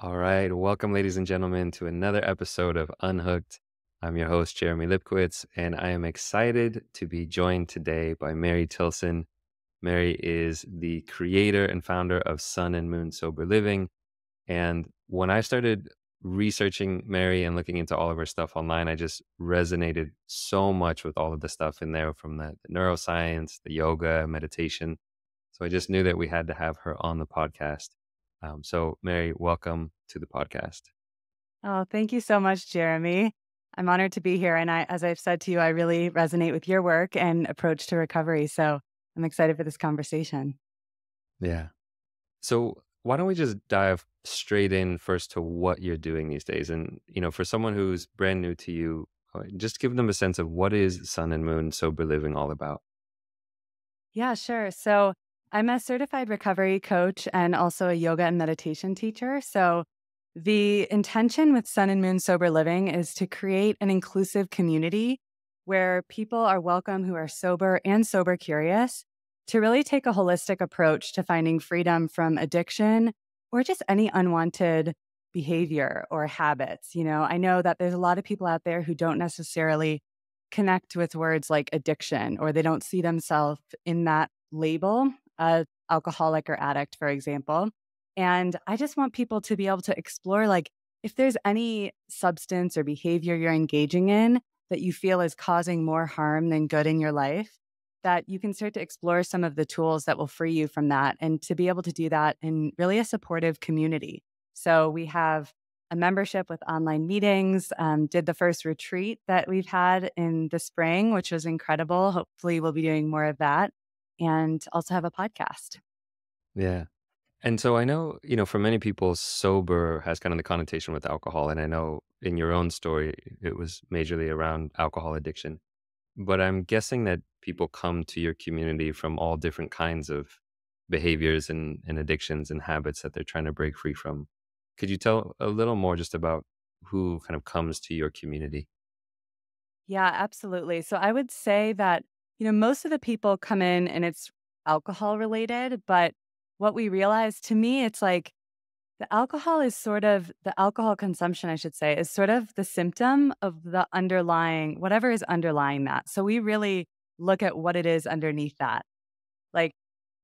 All right. Welcome, ladies and gentlemen, to another episode of Unhooked. I'm your host, Jeremy Lipkowitz, and I am excited to be joined today by Mary Tilson. Mary is the creator and founder of Sun and Moon Sober Living. And when I started researching Mary and looking into all of her stuff online, I just resonated so much with all of the stuff in there from the neuroscience, the yoga, meditation. So I just knew that we had to have her on the podcast. So, Mary, welcome to the podcast. Oh, thank you so much, Jeremy. I'm honored to be here. And as I've said to you, I really resonate with your work and approach to recovery. So I'm excited for this conversation. Yeah. So, why don't we just dive straight in first to what you're doing these days? And, for someone who's brand new to you, just give them a sense of what is Sun and Moon Sober Living all about? Yeah, sure. So I'm a certified recovery coach and also a yoga and meditation teacher. So the intention with Sun and Moon Sober Living is to create an inclusive community where people are welcome who are sober and sober curious to really take a holistic approach to finding freedom from addiction or just any unwanted behavior or habits. I know that there's a lot of people out there who don't necessarily connect with words like addiction, or they don't see themselves in that label, alcoholic or addict, for example. And I just want people to be able to explore, like, if there's any substance or behavior you're engaging in that you feel is causing more harm than good in your life, that you can start to explore some of the tools that will free you from that, and to be able to do that in really a supportive community. So we have a membership with online meetings, did the first retreat that we've had in the spring, which was incredible. Hopefully, we'll be doing more of that, and also have a podcast. Yeah. And so I know, for many people, sober has kind of the connotation with alcohol. And I know in your own story, it was majorly around alcohol addiction. But I'm guessing that people come to your community from all different kinds of behaviors and addictions and habits that they're trying to break free from. Could you tell a little more just about who kind of comes to your community? Yeah, absolutely. So I would say that, most of the people come in and it's alcohol related, but what we realize, to me, it's like the alcohol consumption, I should say, is sort of the symptom of the underlying, whatever is underlying that. So we really look at what it is underneath that. Like,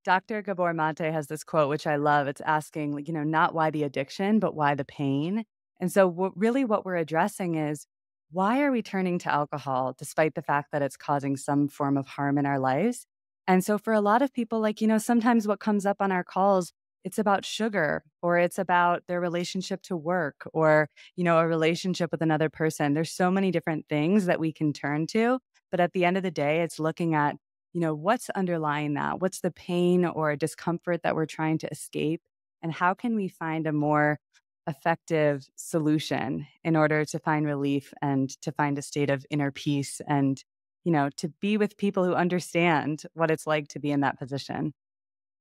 Dr. Gabor Mate has this quote, which I love. It's asking, like, not why the addiction, but why the pain. And so, what we're addressing is, why are we turning to alcohol despite the fact that it's causing some form of harm in our lives? And so, for a lot of people, like, sometimes what comes up on our calls, it's about sugar, or it's about their relationship to work, or, a relationship with another person. There's so many different things that we can turn to. But at the end of the day, it's looking at, what's underlying that? What's the pain or discomfort that we're trying to escape? And how can we find a more effective solution in order to find relief and to find a state of inner peace and, to be with people who understand what it's like to be in that position?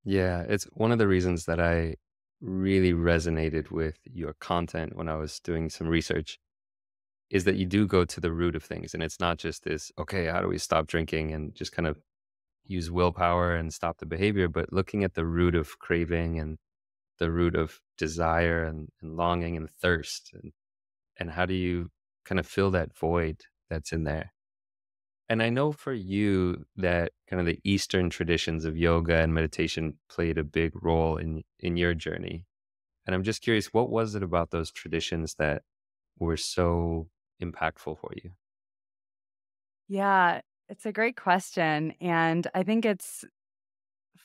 Yeah, it's one of the reasons that I really resonated with your content when I was doing some research is that you do go to the root of things. And it's not just this, okay, how do we stop drinking and just kind of use willpower and stop the behavior, but looking at the root of craving and the root of desire and longing and thirst. And how do you kind of fill that void that's in there? And I know for you that kind of the Eastern traditions of yoga and meditation played a big role in your journey. And I'm just curious, what was it about those traditions that were so impactful for you? Yeah, it's a great question. And I think it's,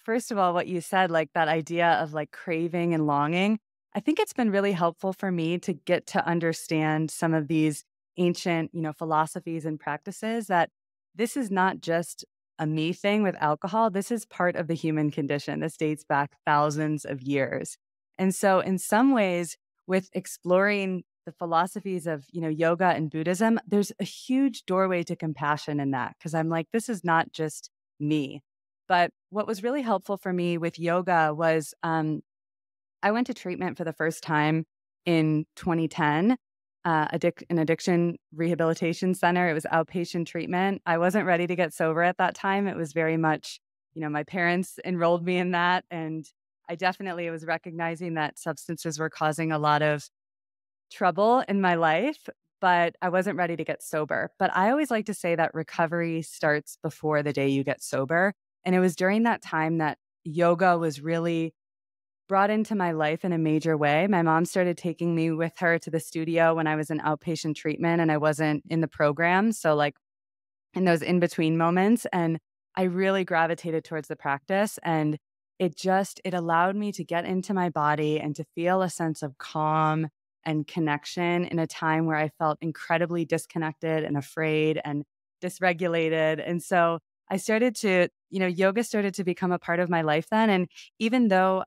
first of all, what you said, like that idea of like craving and longing. I think it's been really helpful for me to get to understand some of these ancient, philosophies and practices, that this is not just a me thing with alcohol. This is part of the human condition. This dates back thousands of years. And so in some ways, with exploring the philosophies of, yoga and Buddhism, there's a huge doorway to compassion in that, because I'm like, this is not just me. But what was really helpful for me with yoga was, I went to treatment for the first time in 2010, an addiction rehabilitation center. It was outpatient treatment. I wasn't ready to get sober at that time. It was very much, my parents enrolled me in that. And I definitely was recognizing that substances were causing a lot of trouble in my life, but I wasn't ready to get sober. But I always like to say that recovery starts before the day you get sober. And it was during that time that yoga was really brought into my life in a major way. My mom started taking me with her to the studio when I was in outpatient treatment and I wasn't in the program. So, like, in those in between moments, and I really gravitated towards the practice, and it allowed me to get into my body and to feel a sense of calm and connection in a time where I felt incredibly disconnected and afraid and dysregulated. And so I started to, yoga started to become a part of my life then. And even though,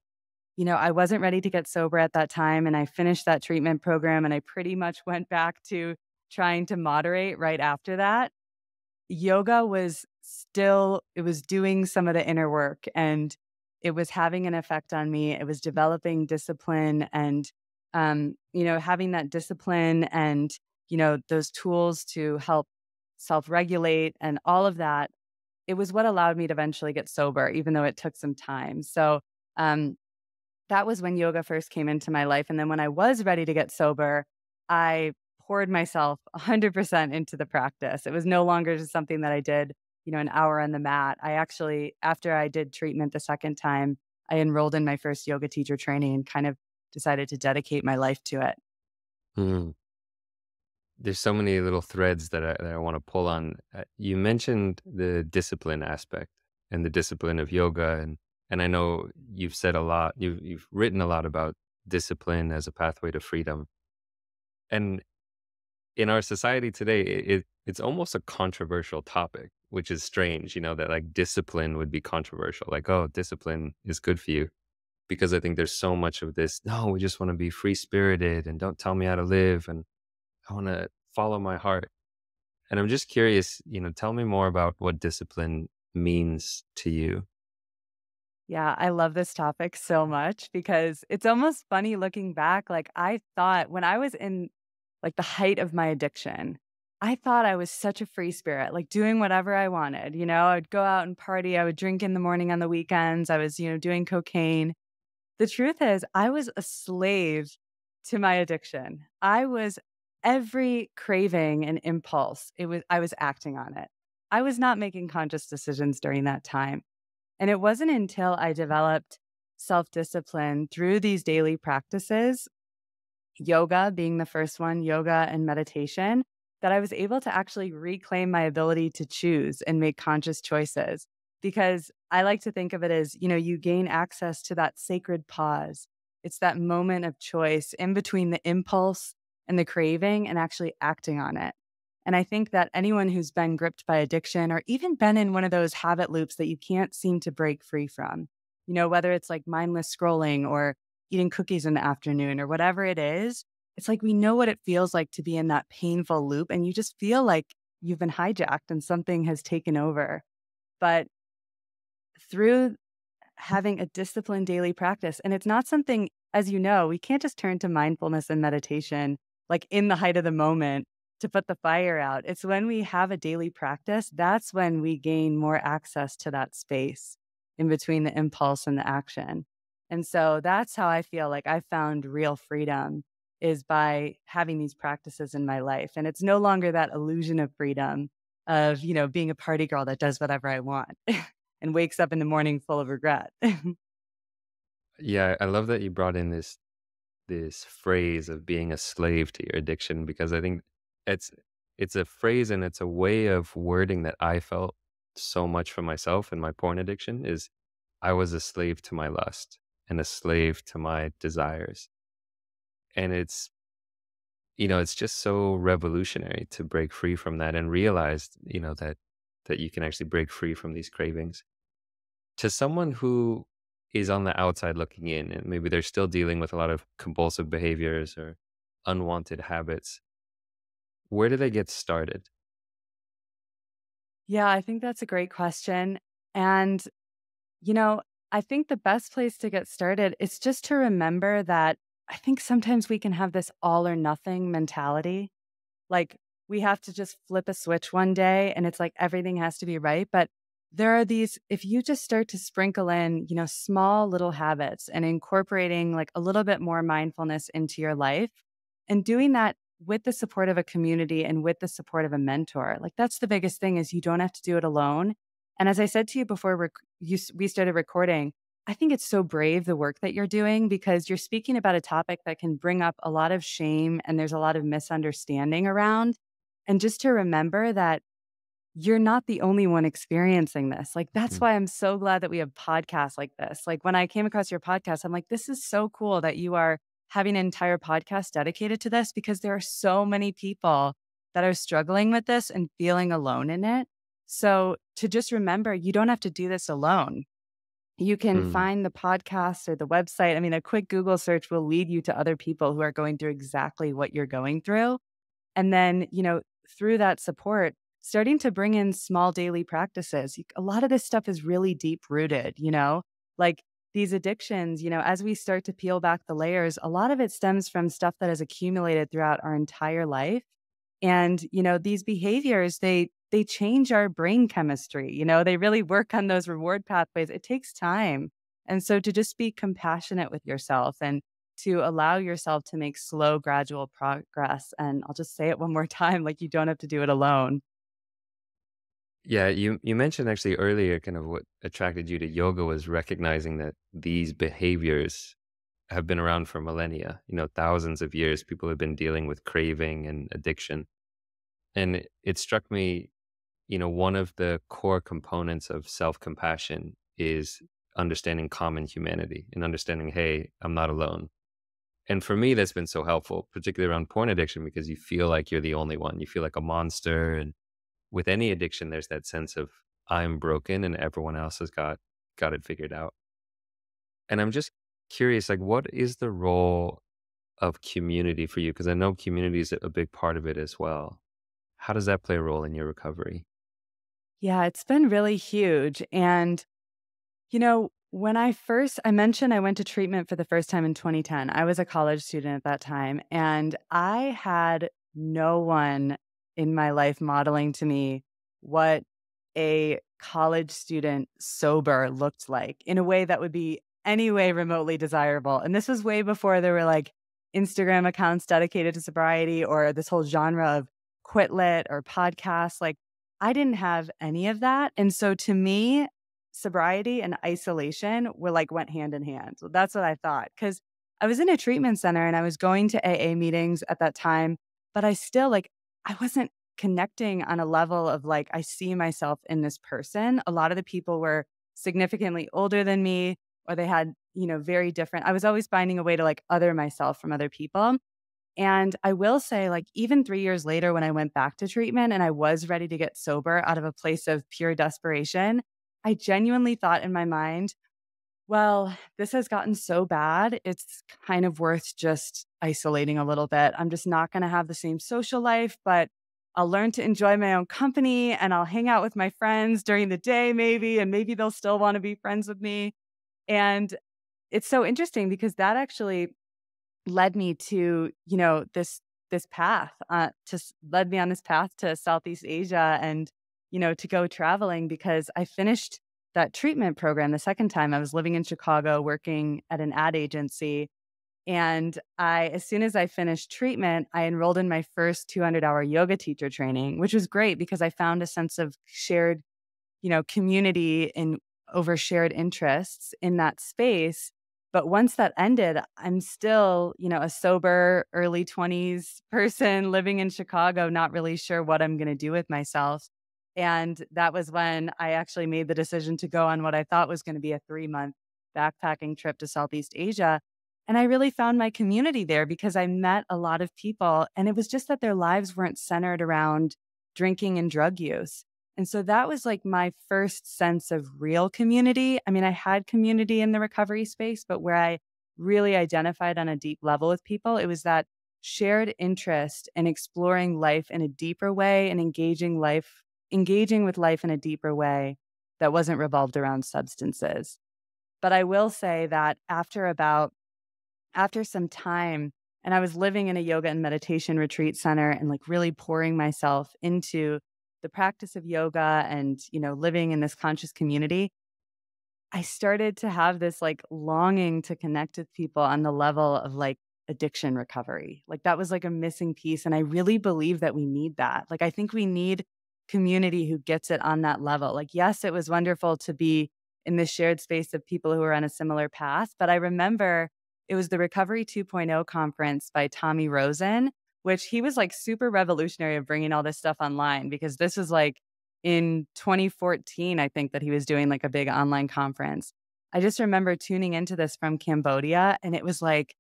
I wasn't ready to get sober at that time, and I finished that treatment program and I pretty much went back to trying to moderate right after that, yoga was still it was doing some of the inner work, and it was having an effect on me. It was developing discipline and, having that discipline and, those tools to help self-regulate and all of that. It was what allowed me to eventually get sober, even though it took some time. So, um, that was when yoga first came into my life, and then when I was ready to get sober, I poured myself 100% into the practice. It was no longer just something that I did, an hour on the mat. I actually, after I did treatment the second time, I enrolled in my first yoga teacher training and kind of decided to dedicate my life to it. Mm. There's so many little threads that I want to pull on. You mentioned the discipline aspect and the discipline of yoga, and I know you've said a lot. You've written a lot about discipline as a pathway to freedom. And in our society today, it's almost a controversial topic, which is strange. That like discipline would be controversial. Like, oh, discipline is good for you, because I think there's so much of this. No, we just want to be free spirited and don't tell me how to live, and I want to follow my heart. And I'm just curious, tell me more about what discipline means to you. Yeah, I love this topic so much because it's almost funny looking back. Like, I thought when I was in like the height of my addiction, I thought I was such a free spirit, like doing whatever I wanted. I'd go out and party. I would drink in the morning on the weekends. I was, doing cocaine. The truth is, I was a slave to my addiction. I was every craving and impulse. I was acting on it. I was not making conscious decisions during that time. And it wasn't until I developed self discipline through these daily practices, yoga being the first one, yoga and meditation, that I was able to actually reclaim my ability to choose and make conscious choices. Because I like to think of it as, you gain access to that sacred pause. It's that moment of choice in between the impulse and the craving and actually acting on it. And I think that anyone who's been gripped by addiction or even been in one of those habit loops that you can't seem to break free from, whether it's like mindless scrolling or eating cookies in the afternoon or whatever it is, it's like we know what it feels like to be in that painful loop and you just feel like you've been hijacked and something has taken over. But through having a disciplined daily practice, and it's not something, as you know, we can't just turn to mindfulness and meditation like in the height of the moment to put the fire out. It's when we have a daily practice, that's when we gain more access to that space in between the impulse and the action. And so that's how I feel like I found real freedom is by having these practices in my life. And it's no longer that illusion of freedom of, being a party girl that does whatever I want and wakes up in the morning full of regret. Yeah, I love that you brought in this phrase of being a slave to your addiction, because I think it's it's a phrase and it's a way of wording that I felt so much for myself in my porn addiction is I was a slave to my lust and a slave to my desires. And it's just so revolutionary to break free from that and realize, that you can actually break free from these cravings. To someone who is on the outside looking in and maybe they're still dealing with a lot of compulsive behaviors or unwanted habits, where do they get started? Yeah, I think that's a great question. And, you know, I think the best place to get started is just to remember that I think sometimes we can have this all or nothing mentality. Like we have to just flip a switch one day and it's like everything has to be right. But there are these, if you just start to sprinkle in, small little habits and incorporating like a little bit more mindfulness into your life and doing that with the support of a community and with the support of a mentor, like that's the biggest thing is you don't have to do it alone. And as I said to you before we started recording, I think it's so brave the work that you're doing because you're speaking about a topic that can bring up a lot of shame and there's a lot of misunderstanding around. And just to remember that you're not the only one experiencing this. Like, that's Mhm. why I'm so glad that we have podcasts like this. Like, when I came across your podcast, I'm like, this is so cool that you are having an entire podcast dedicated to this because there are so many people that are struggling with this and feeling alone in it. So, to just remember, you don't have to do this alone. You can Mm. find the podcast or the website. I mean, a quick Google search will lead you to other people who are going through exactly what you're going through. And then, through that support, starting to bring in small daily practices. A lot of this stuff is really deep rooted, like these addictions, as we start to peel back the layers, a lot of it stems from stuff that has accumulated throughout our entire life. And, these behaviors, they change our brain chemistry, they really work on those reward pathways. It takes time. And so to just be compassionate with yourself and to allow yourself to make slow, gradual progress. And I'll just say it one more time, like you don't have to do it alone. Yeah, you mentioned actually earlier kind of what attracted you to yoga was recognizing that these behaviors have been around for millennia, thousands of years. People have been dealing with craving and addiction. And it struck me, one of the core components of self-compassion is understanding common humanity and understanding, hey, I'm not alone. And for me, that's been so helpful, particularly around porn addiction, because you feel like you're the only one. You feel like a monster. And with any addiction, there's that sense of I'm broken and everyone else has got it figured out. And I'm just curious, like, what is the role of community for you? Because I know community is a big part of it as well. How does that play a role in your recovery? Yeah, it's been really huge. And when I mentioned I went to treatment for the first time in 2010. I was a college student at that time, and I had no one in my life modeling to me what a college student sober looked like in a way that would be any way remotely desirable. And this was way before there were like Instagram accounts dedicated to sobriety or this whole genre of quit lit or podcasts. Like, I didn't have any of that. And so to me, sobriety and isolation were like went hand in hand. So that's what I thought. Cause I was in a treatment center and I was going to AA meetings at that time, but I still like, I wasn't connecting on a level of like, I see myself in this person. A lot of the people were significantly older than me, or they had, very different. I was always finding a way to like other myself from other people. And I will say, like, even 3 years later, when I went back to treatment and I was ready to get sober out of a place of pure desperation, I genuinely thought in my mind, well, this has gotten so bad. It's kind of worth just isolating a little bit. I'm just not going to have the same social life, but I'll learn to enjoy my own company and I'll hang out with my friends during the day, maybe, and maybe they'll still want to be friends with me. And it's so interesting because that actually led me to, this path, led me on this path to Southeast Asia and, to go traveling because I finished that treatment program the second time. I was living in Chicago working at an ad agency. And as soon as I finished treatment, I enrolled in my first 200-hour yoga teacher training, which was great because I found a sense of shared, community and over shared interests in that space. But once that ended, I'm still, a sober early 20s person living in Chicago, not really sure what I'm going to do with myself. And that was when I actually made the decision to go on what I thought was going to be a 3-month backpacking trip to Southeast Asia. And I really found my community there because I met a lot of people, and it was just that their lives weren't centered around drinking and drug use. And so that was like my first sense of real community. I mean, I had community in the recovery space, but where I really identified on a deep level with people, it was that shared interest in exploring life in a deeper way and engaging with life in a deeper way that wasn't revolved around substances. But I will say that after some time, and I was living in a yoga and meditation retreat center and like really pouring myself into the practice of yoga and, living in this conscious community, I started to have this, like, longing to connect with people on the level of, like, addiction recovery. Like, that was, like, a missing piece, and I really believe that we need that. Like, I think we need community who gets it on that level. Like, yes, it was wonderful to be in this shared space of people who are on a similar path, but I remember it was the Recovery 2.0 conference by Tommy Rosen, which he was, like, super revolutionary of bringing all this stuff online because this was, like, in 2014, I think that he was doing like a big online conference. I just remember tuning into this from Cambodia and it was like,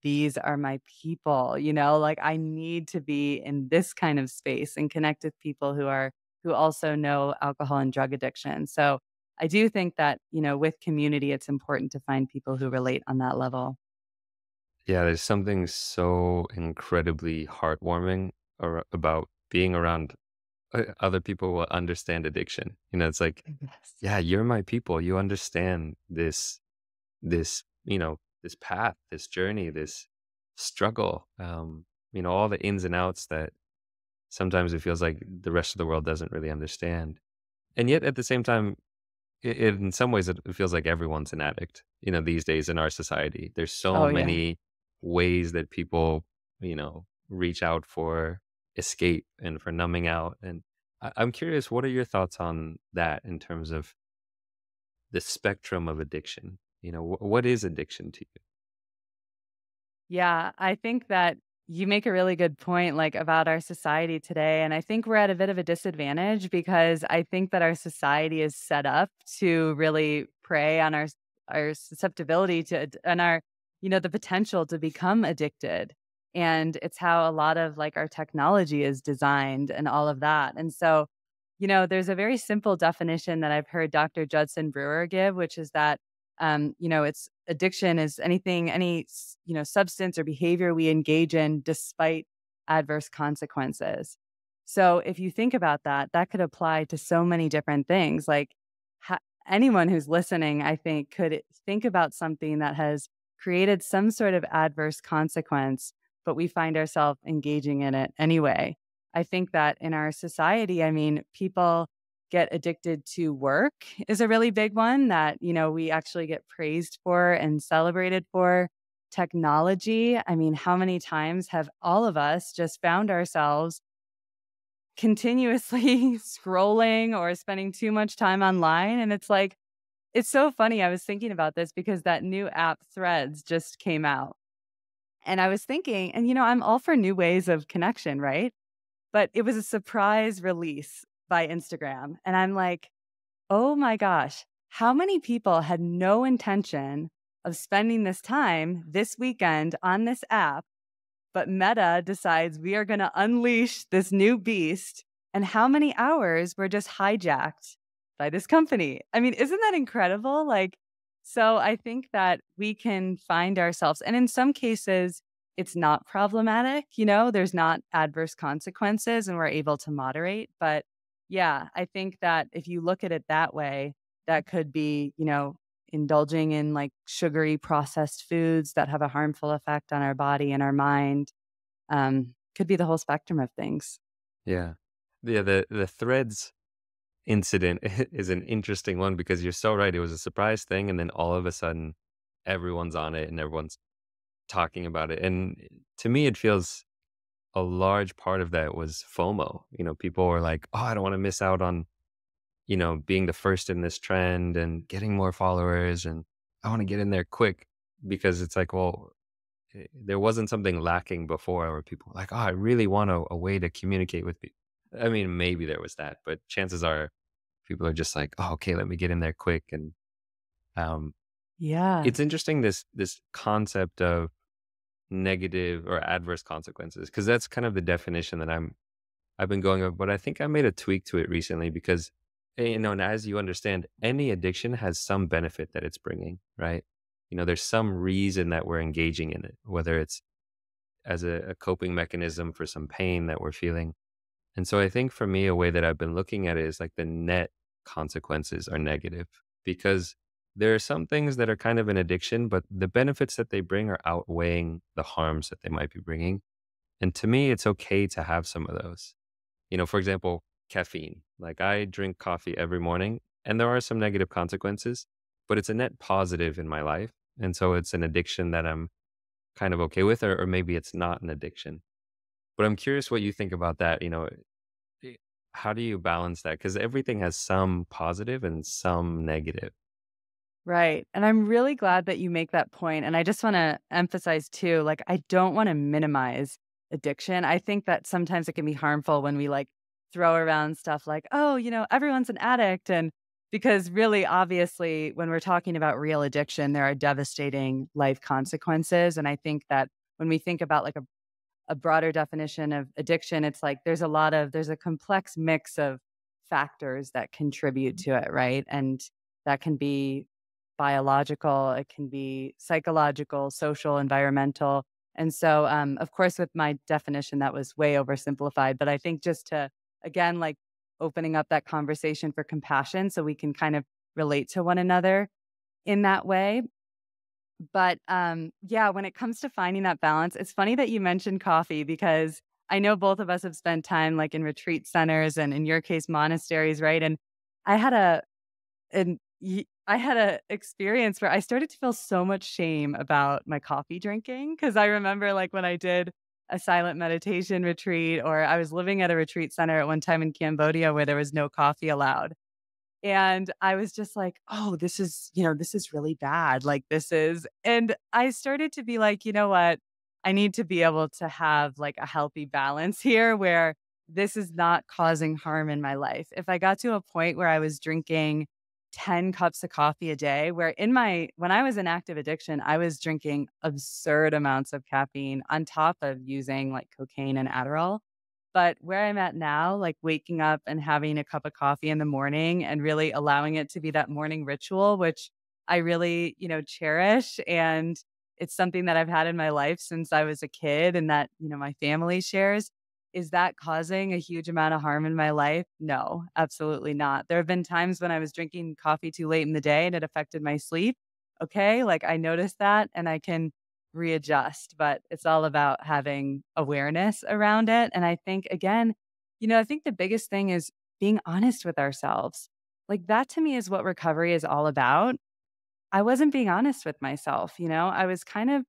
these are my people, like I need to be in this kind of space and connect with people who also know alcohol and drug addiction. So I do think that, with community, it's important to find people who relate on that level. Yeah, there's something so incredibly heartwarming about being around other people who understand addiction. It's like, Yes. yeah, you're my people. You understand this path, this journey, this struggle, all the ins and outs that sometimes it feels like the rest of the world doesn't really understand. And yet at the same time, in some ways, it feels like everyone's an addict, these days in our society. There's so Oh, yeah. many ways that people, reach out for escape and for numbing out. And I'm curious, what are your thoughts on that in terms of the spectrum of addiction? What is addiction to you? Yeah, I think that you make a really good point, like, about our society today, and I think we're at a bit of a disadvantage because I think that our society is set up to really prey on our susceptibility to and our the potential to become addicted, and it's how a lot of, like, our technology is designed and all of that, and so, there's a very simple definition that I've heard Dr. Judson Brewer give, which is that it's addiction is any substance or behavior we engage in despite adverse consequences. So if you think about that, that could apply to so many different things. Like ha- anyone who's listening, I think, could think about something that has created some sort of adverse consequence, but we find ourselves engaging in it anyway. I think that in our society, I mean, people get addicted to work is a really big one that, we actually get praised for and celebrated for. Technology, I mean, how many times have all of us just found ourselves continuously scrolling or spending too much time online? And it's like, it's so funny. I was thinking about this because that new app Threads just came out. And I was thinking, and I'm all for new ways of connection, right? But it was a surprise release by Instagram. And I'm like, oh my gosh, how many people had no intention of spending this time this weekend on this app, but Meta decides we are going to unleash this new beast, and how many hours were just hijacked by this company? I mean, isn't that incredible? Like, so I think that we can find ourselves, and in some cases, it's not problematic, there's not adverse consequences and we're able to moderate. But yeah, I think that if you look at it that way, that could be, indulging in like sugary processed foods that have a harmful effect on our body and our mind. Could be the whole spectrum of things. Yeah. Yeah, the Threads incident is an interesting one because you're so right. It was a surprise thing, and then all of a sudden, everyone's on it and everyone's talking about it. And to me, it feels a large part of that was FOMO. People were like, "Oh, I don't want to miss out on being the first in this trend and getting more followers, and I want to get in there quick," because it's like, well, there wasn't something lacking before where people were like, "Oh, I really want a way to communicate with people." I mean, maybe there was that, but chances are people are just like, "Oh, okay, let me get in there quick." And um, Yeah. it's interesting this concept of negative or adverse consequences because that's kind of the definition that I've been going over. But I think I made a tweak to it recently because and as you understand, any addiction has some benefit that it's bringing, right? There's some reason that we're engaging in it, whether it's as a coping mechanism for some pain that we're feeling. And so I think for me, a way that I've been looking at it is like the net consequences are negative because there are some things that are kind of an addiction, but the benefits that they bring are outweighing the harms that they might be bringing. And to me, it's okay to have some of those. For example, caffeine. Like, I drink coffee every morning, and there are some negative consequences, but it's a net positive in my life. And so it's an addiction that I'm kind of okay with, or maybe it's not an addiction. But I'm curious what you think about that. Eh, how do you balance that? Because everything has some positive and some negative. Right. And I'm really glad that you make that point. And I just want to emphasize too, like, I don't want to minimize addiction. I think that sometimes it can be harmful when we like throw around stuff like, oh, everyone's an addict. And because really, obviously, when we're talking about real addiction, there are devastating life consequences. And I think that when we think about like a broader definition of addiction, it's like there's a complex mix of factors that contribute to it, right? And that can be biological, it can be psychological, social, environmental. And so, of course, with my definition, that was way oversimplified. But I think just to, again, like opening up that conversation for compassion so we can kind of relate to one another in that way. But, yeah, when it comes to finding that balance, it's funny that you mentioned coffee because I know both of us have spent time, like, in retreat centers and in your case, monasteries, right? And I had I had a experience where I started to feel so much shame about my coffee drinking because I remember, like, when I did a silent meditation retreat or I was living at a retreat center at one time in Cambodia where there was no coffee allowed. And I was just like, "Oh, this is really bad, like, this is." And I started to be like, "You know what? I need to be able to have, like, a healthy balance here where this is not causing harm in my life." If I got to a point where I was drinking 10 cups of coffee a day, where when I was in active addiction, I was drinking absurd amounts of caffeine on top of using, like, cocaine and Adderall. But where I'm at now, like waking up and having a cup of coffee in the morning and really allowing it to be that morning ritual, which I really, cherish. And it's something that I've had in my life since I was a kid and that, my family shares. Is that causing a huge amount of harm in my life? No, absolutely not. There have been times when I was drinking coffee too late in the day and it affected my sleep. Okay. Like I noticed that and I can readjust, but it's all about having awareness around it. And I think, again, I think the biggest thing is being honest with ourselves. Like that to me is what recovery is all about. I wasn't being honest with myself. I was kind of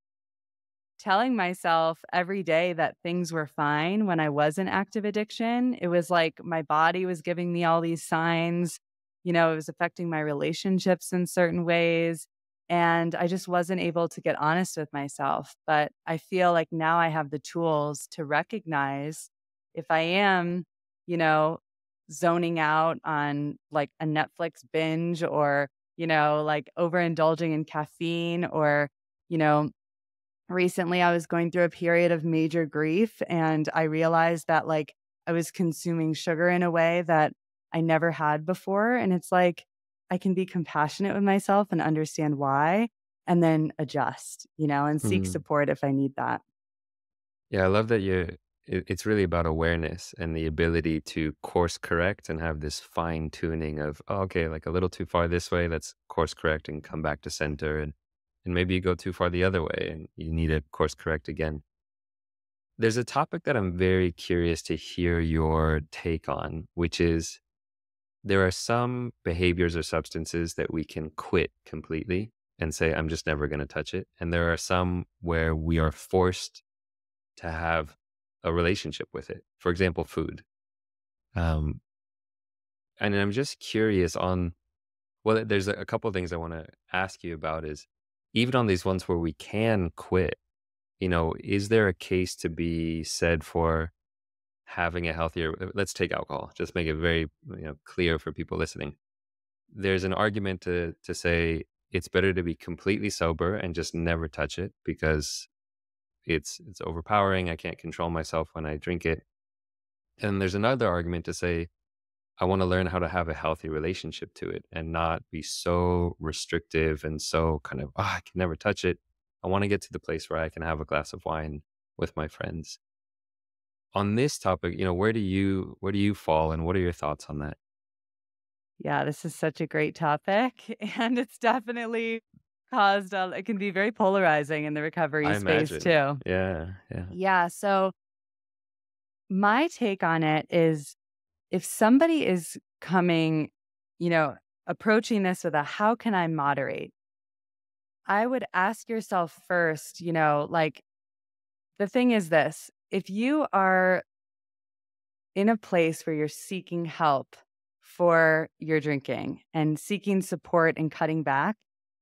telling myself every day that things were fine when I was in active addiction. It was like my body was giving me all these signs, it was affecting my relationships in certain ways. And I just wasn't able to get honest with myself. But I feel like now I have the tools to recognize if I am, you know, zoning out on like a Netflix binge or, like overindulging in caffeine or, you know, recently, I was going through a period of major grief, and I realized that, like, I was consuming sugar in a way that I never had before, and it's like, I can be compassionate with myself and understand why, and then adjust, and seek Mm. support if I need that. Yeah, I love that it's really about awareness and the ability to course correct and have this fine tuning of, oh, okay, like a little too far this way, let's course correct and come back to center. And maybe you go too far the other way and you need to course correct again. There's a topic that I'm very curious to hear your take on, which is there are some behaviors or substances that we can quit completely and say, I'm just never going to touch it. And there are some where we are forced to have a relationship with it. For example, food. Um, and I'm just curious on, well, there's a couple of things I want to ask you about is even on these ones where we can quit, is there a case to be said for having a healthier, let's take alcohol, just make it very, clear for people listening. There's an argument to say it's better to be completely sober and just never touch it because it's overpowering. I can't control myself when I drink it. And there's another argument to say, I want to learn how to have a healthy relationship to it and not be so restrictive and so kind of, I can never touch it. I want to get to the place where I can have a glass of wine with my friends. On this topic, where do you fall and what are your thoughts on that? Yeah, this is such a great topic, and it's definitely it can be very polarizing in the recovery I space imagine. too. Yeah, yeah. Yeah, so my take on it is if somebody is coming, you know, approaching this with a how can I moderate? I would ask yourself first, like the thing is this, if you are in a place where you're seeking help for your drinking and seeking support and cutting back,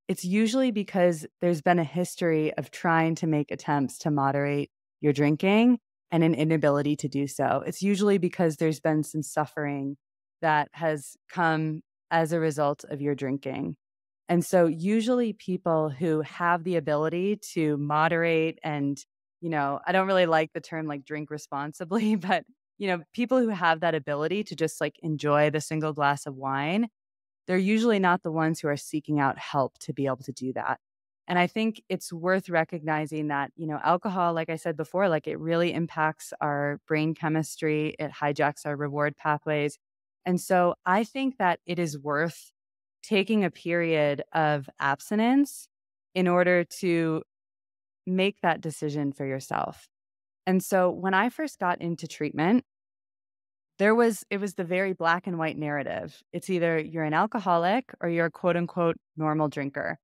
it's usually because there's been a history of trying to make attempts to moderate your drinking and an inability to do so. It's usually because there's been some suffering that has come as a result of your drinking. And so, usually, people who have the ability to moderate and, I don't really like the term like drink responsibly, but people who have that ability to just like enjoy the single glass of wine, they're usually not the ones who are seeking out help to be able to do that. And I think it's worth recognizing that, alcohol, like I said before, like it really impacts our brain chemistry, it hijacks our reward pathways. And so I think that it is worth taking a period of abstinence in order to make that decision for yourself. And so when I first got into treatment, it was the very black and white narrative. It's either you're an alcoholic or you're a quote unquote normal drinker.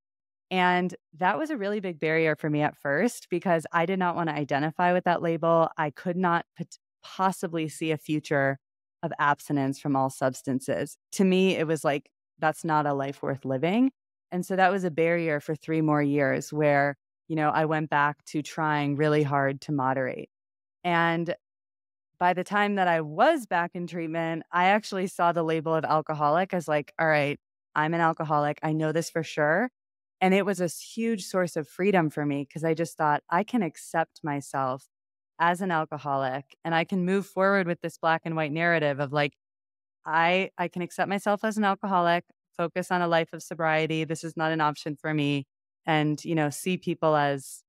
And that was a really big barrier for me at first because I did not want to identify with that label. I could not possibly see a future of abstinence from all substances. To me, it was like, that's not a life worth living. And so that was a barrier for 3 more years where, I went back to trying really hard to moderate. And by the time that I was back in treatment, I actually saw the label of alcoholic as like, all right, I'm an alcoholic. I know this for sure. And it was a huge source of freedom for me because I just thought I can accept myself as an alcoholic and I can move forward with this black and white narrative of like, I can accept myself as an alcoholic, focus on a life of sobriety. This is not an option for me. And, see people as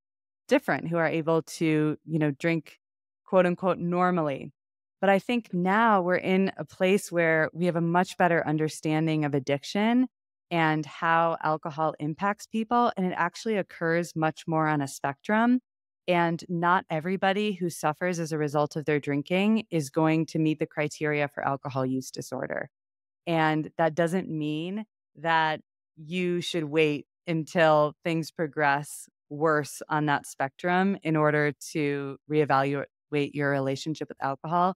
different who are able to, drink quote unquote normally. But I think now we're in a place where we have a much better understanding of addiction and how alcohol impacts people. And it actually occurs much more on a spectrum. And not everybody who suffers as a result of their drinking is going to meet the criteria for alcohol use disorder. And that doesn't mean that you should wait until things progress worse on that spectrum in order to reevaluate your relationship with alcohol.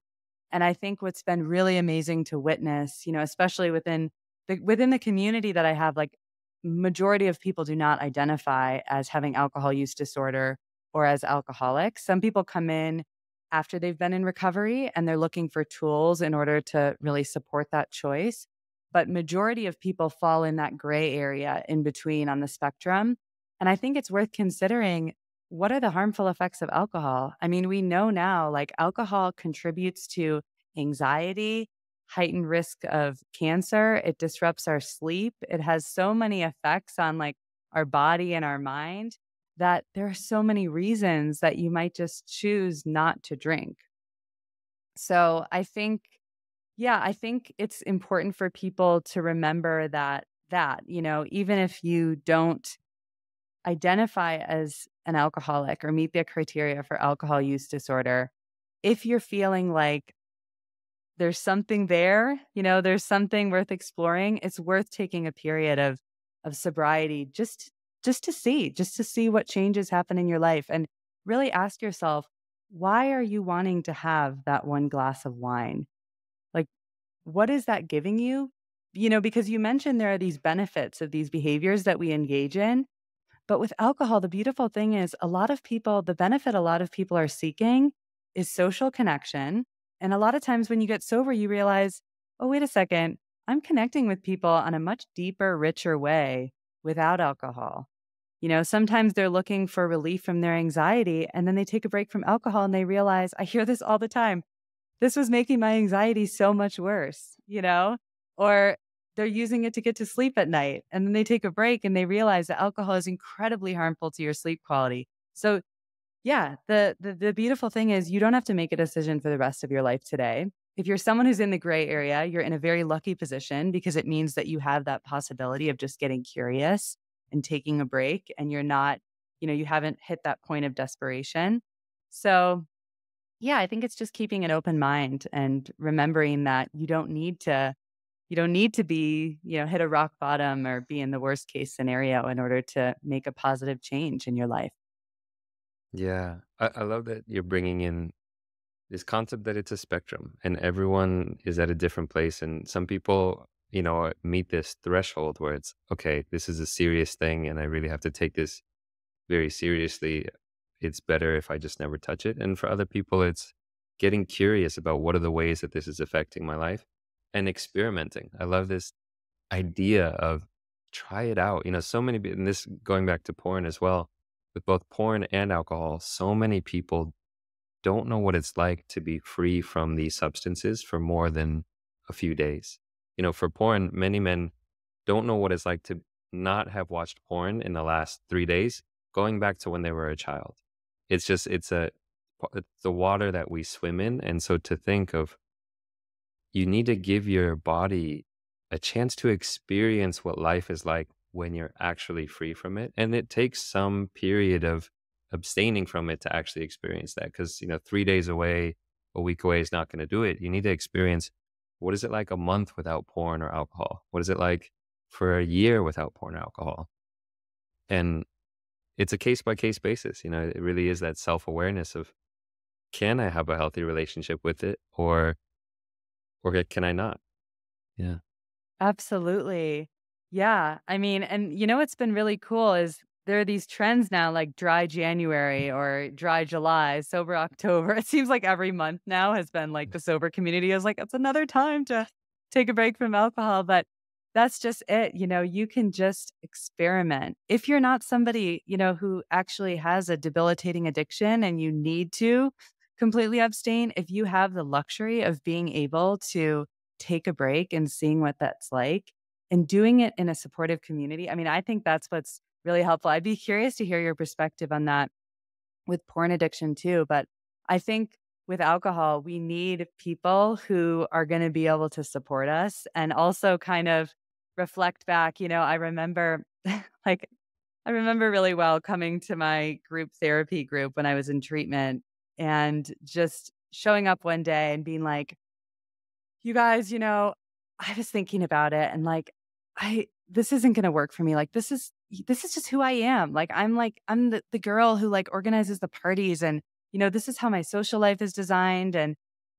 And I think what's been really amazing to witness, especially within the community that I have, like majority of people do not identify as having alcohol use disorder or as alcoholics. Some people come in after they've been in recovery and they're looking for tools in order to really support that choice. But majority of people fall in that gray area in between on the spectrum. And I think it's worth considering, what are the harmful effects of alcohol? I mean, we know now like alcohol contributes to anxiety, heightened risk of cancer, it disrupts our sleep. It has so many effects on like our body and our mind that there are so many reasons that you might just choose not to drink. So I think it's important for people to remember that, even if you don't identify as an alcoholic or meet the criteria for alcohol use disorder, if you're feeling like there's something there, there's something worth exploring, it's worth taking a period of sobriety just to see what changes happen in your life and really ask yourself, why are you wanting to have that one glass of wine? Like, what is that giving you? Because you mentioned there are these benefits of these behaviors that we engage in. But with alcohol, the beautiful thing is the benefit a lot of people are seeking is social connection. And a lot of times when you get sober, you realize, oh, wait a second, I'm connecting with people on a much deeper, richer way without alcohol. Sometimes they're looking for relief from their anxiety and then they take a break from alcohol and they realize, I hear this all the time, this was making my anxiety so much worse. Or they're using it to get to sleep at night and then they take a break and they realize that alcohol is incredibly harmful to your sleep quality. So, yeah, the beautiful thing is you don't have to make a decision for the rest of your life today. If you're someone who's in the gray area, you're in a very lucky position because it means that you have that possibility of just getting curious and taking a break and you're not, you haven't hit that point of desperation. So, Yeah, I think it's just keeping an open mind and remembering that you don't need to be, hit a rock bottom or be in the worst case scenario in order to make a positive change in your life. Yeah, I love that you're bringing in this concept that it's a spectrum and everyone is at a different place. And some people, meet this threshold where it's, okay, this is a serious thing and I really have to take this very seriously. It's better if I just never touch it. And for other people, it's getting curious about what are the ways that this is affecting my life and experimenting. I love this idea of try it out. So many, and this going back to porn as well, with both porn and alcohol, so many people don't know what it's like to be free from these substances for more than a few days. For porn, many men don't know what it's like to not have watched porn in the last 3 days, going back to when they were a child. It's the water that we swim in. And so to think of, you need to give your body a chance to experience what life is like when you're actually free from it. And it takes some period of abstaining from it to actually experience that. Because, 3 days away, a week away is not going to do it. You need to experience, what is it like a month without porn or alcohol? What is it like for a year without porn or alcohol? And it's a case by case basis. It really is that self awareness of, can I have a healthy relationship with it, or can I not? Yeah. Absolutely. Yeah. I mean, and what's been really cool is there are these trends now like dry January or dry July, sober October. It seems like every month now has been like the sober community is like, it's another time to take a break from alcohol. But that's just it. You can just experiment. If you're not somebody, who actually has a debilitating addiction and you need to completely abstain, if you have the luxury of being able to take a break and seeing what that's like and doing it in a supportive community. I mean, I think that's what's really helpful. I'd be curious to hear your perspective on that with porn addiction too. But I think with alcohol, we need people who are going to be able to support us and also kind of reflect back. I remember like, I remember really well coming to my group therapy group when I was in treatment and just showing up one day and being like, you guys, I was thinking about it and like, this isn't gonna work for me. Like, this is just who I am. I'm the girl who like organizes the parties and this is how my social life is designed.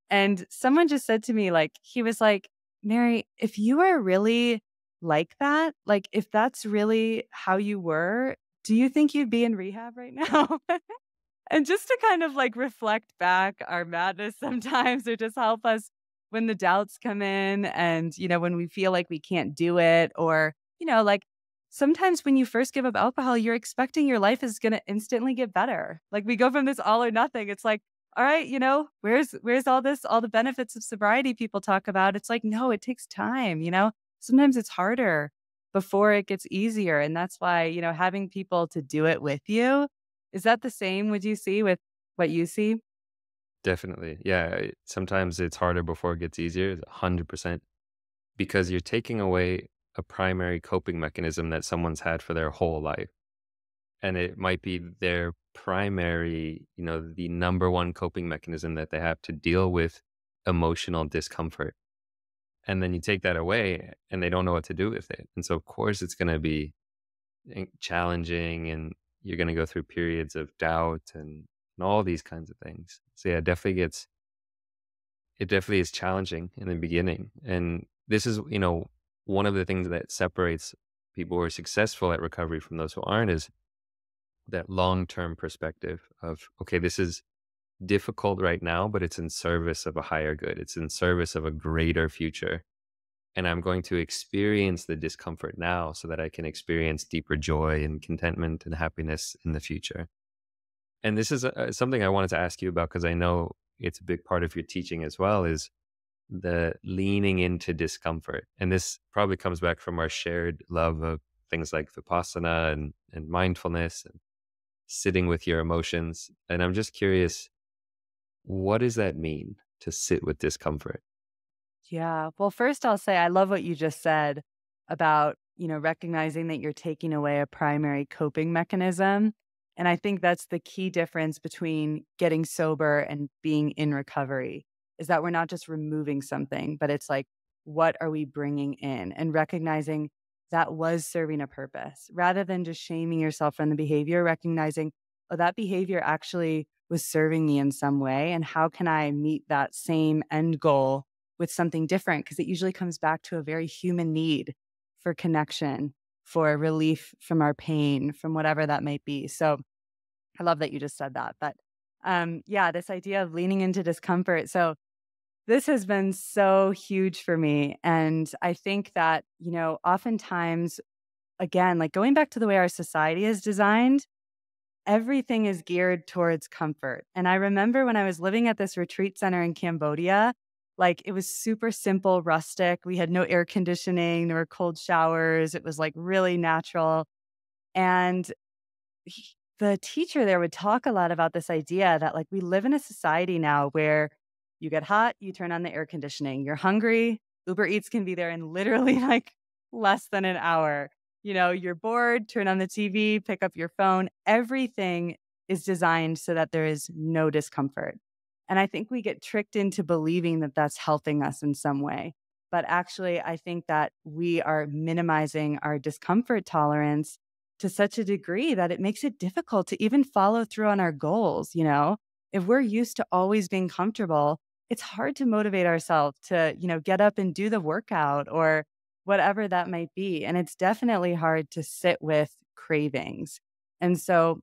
And someone just said to me, like, he was like, Mary, if you are really like that, like if that's really how you were, do you think you'd be in rehab right now? And just to kind of like reflect back our madness sometimes or just help us when the doubts come in and, when we feel like we can't do it or, like sometimes when you first give up alcohol, you're expecting your life is going to instantly get better. Like we go from this all or nothing. It's like, all right, where's all the benefits of sobriety people talk about? It's like, no, it takes time. Sometimes it's harder before it gets easier. And that's why, having people to do it with you is that the same, would you see, with what you see? Definitely. Yeah. Sometimes it's harder before it gets easier, 100%, because you're taking away a primary coping mechanism that someone's had for their whole life. And it might be their primary, the number one coping mechanism that they have to deal with emotional discomfort. And then you take that away and they don't know what to do with it. And so, of course, it's going to be challenging and you're going to go through periods of doubt and all these kinds of things. So, yeah, it definitely is challenging in the beginning. And this is, one of the things that separates people who are successful at recovery from those who aren't is that long-term perspective of, okay, this is difficult right now, but it's in service of a higher good. It's in service of a greater future. And I'm going to experience the discomfort now so that I can experience deeper joy and contentment and happiness in the future. And this is something I wanted to ask you about because I know it's a big part of your teaching as well is the leaning into discomfort. And this probably comes back from our shared love of things like vipassana and mindfulness and sitting with your emotions. And I'm just curious, what does that mean to sit with discomfort? Yeah. Well, first I'll say I love what you just said about, recognizing that you're taking away a primary coping mechanism. And I think that's the key difference between getting sober and being in recovery is that we're not just removing something, but it's like, what are we bringing in? And recognizing that was serving a purpose rather than just shaming yourself from the behavior, recognizing, oh, that behavior actually was serving me in some way. And how can I meet that same end goal with something different? Because it usually comes back to a very human need for connection, for relief from our pain, from whatever that might be. So I love that you just said that. But yeah, this idea of leaning into discomfort. So this has been so huge for me. And I think that, oftentimes, again, like going back to the way our society is designed, everything is geared towards comfort. And I remember when I was living at this retreat center in Cambodia, like it was super simple, rustic. We had no air conditioning, there were cold showers. It was like really natural. And the teacher there would talk a lot about this idea that like we live in a society now where you get hot, you turn on the air conditioning. You're hungry, Uber Eats can be there in literally like less than an hour. You're bored, turn on the TV, pick up your phone. Everything is designed so that there is no discomfort. And I think we get tricked into believing that that's helping us in some way. But actually, I think that we are minimizing our discomfort tolerance to such a degree that it makes it difficult to even follow through on our goals. If we're used to always being comfortable, it's hard to motivate ourselves to, get up and do the workout or whatever that might be. And it's definitely hard to sit with cravings. And so,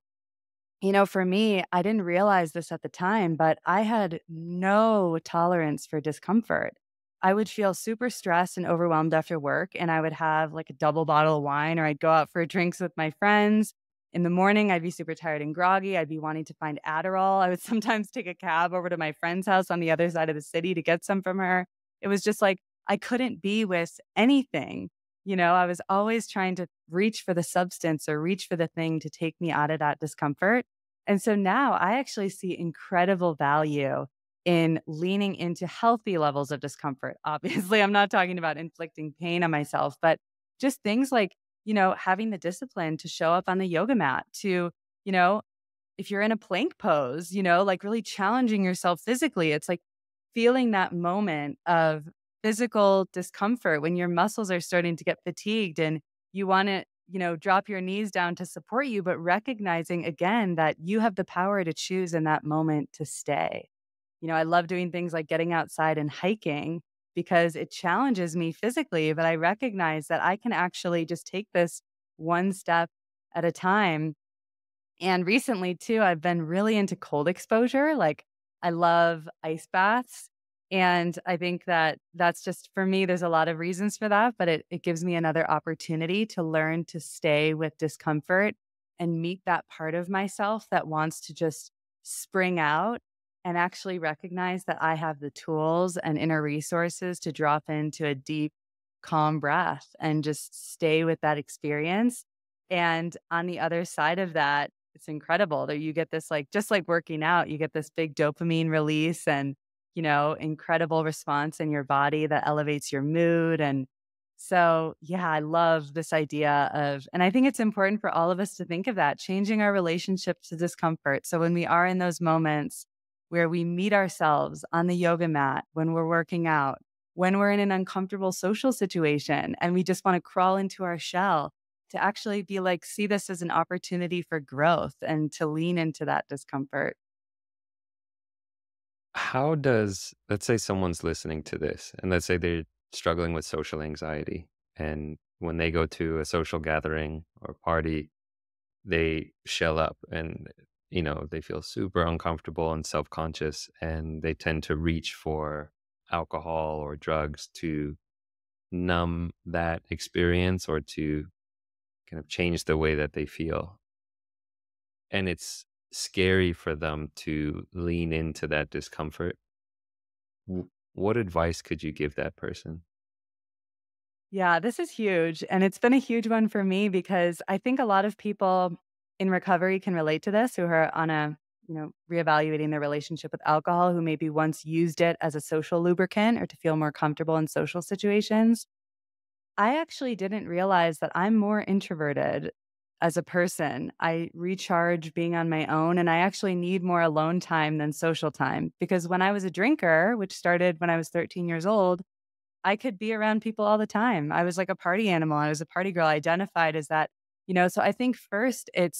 for me, I didn't realize this at the time, but I had no tolerance for discomfort. I would feel super stressed and overwhelmed after work, and I would have like a double bottle of wine, or I'd go out for drinks with my friends. In the morning, I'd be super tired and groggy. I'd be wanting to find Adderall. I would sometimes take a cab over to my friend's house on the other side of the city to get some from her. It was just like I couldn't be with anything. I was always trying to reach for the substance or reach for the thing to take me out of that discomfort. And so now I actually see incredible value in leaning into healthy levels of discomfort. Obviously, I'm not talking about inflicting pain on myself, but just things like, having the discipline to show up on the yoga mat, to, you know, if you're in a plank pose, like really challenging yourself physically. It's like feeling that moment of physical discomfort when your muscles are starting to get fatigued and you want to, drop your knees down to support you, but recognizing again that you have the power to choose in that moment to stay. I love doing things like getting outside and hiking because it challenges me physically, but I recognize that I can actually just take this one step at a time. And recently too, I've been really into cold exposure. Like I love ice baths. And I think that that's just for me, there's a lot of reasons for that, but it gives me another opportunity to learn to stay with discomfort and meet that part of myself that wants to just spring out and actually recognize that I have the tools and inner resources to drop into a deep, calm breath and just stay with that experience. And on the other side of that, it's incredible that you get this like just like working out, you get this big dopamine release and, incredible response in your body that elevates your mood. And so, yeah, I love this idea of, and I think it's important for all of us to think of that, changing our relationship to discomfort. So when we are in those moments where we meet ourselves on the yoga mat, when we're working out, when we're in an uncomfortable social situation and we just want to crawl into our shell, to actually be like, see this as an opportunity for growth and to lean into that discomfort. How does, let's say someone's listening to this and let's say they're struggling with social anxiety, and when they go to a social gathering or party, they shell up and they feel super uncomfortable and self-conscious, and they tend to reach for alcohol or drugs to numb that experience or to kind of change the way that they feel. And it's scary for them to lean into that discomfort. What advice could you give that person? Yeah, this is huge. And it's been a huge one for me because I think a lot of people in recovery can relate to this who are on a, reevaluating their relationship with alcohol, who maybe once used it as a social lubricant or to feel more comfortable in social situations. I actually didn't realize that I'm more introverted as a person. I recharge being on my own, and I actually need more alone time than social time because when I was a drinker, which started when I was 13 years old, I could be around people all the time. I was like a party animal. I was a party girl. I identified as that, so I think first it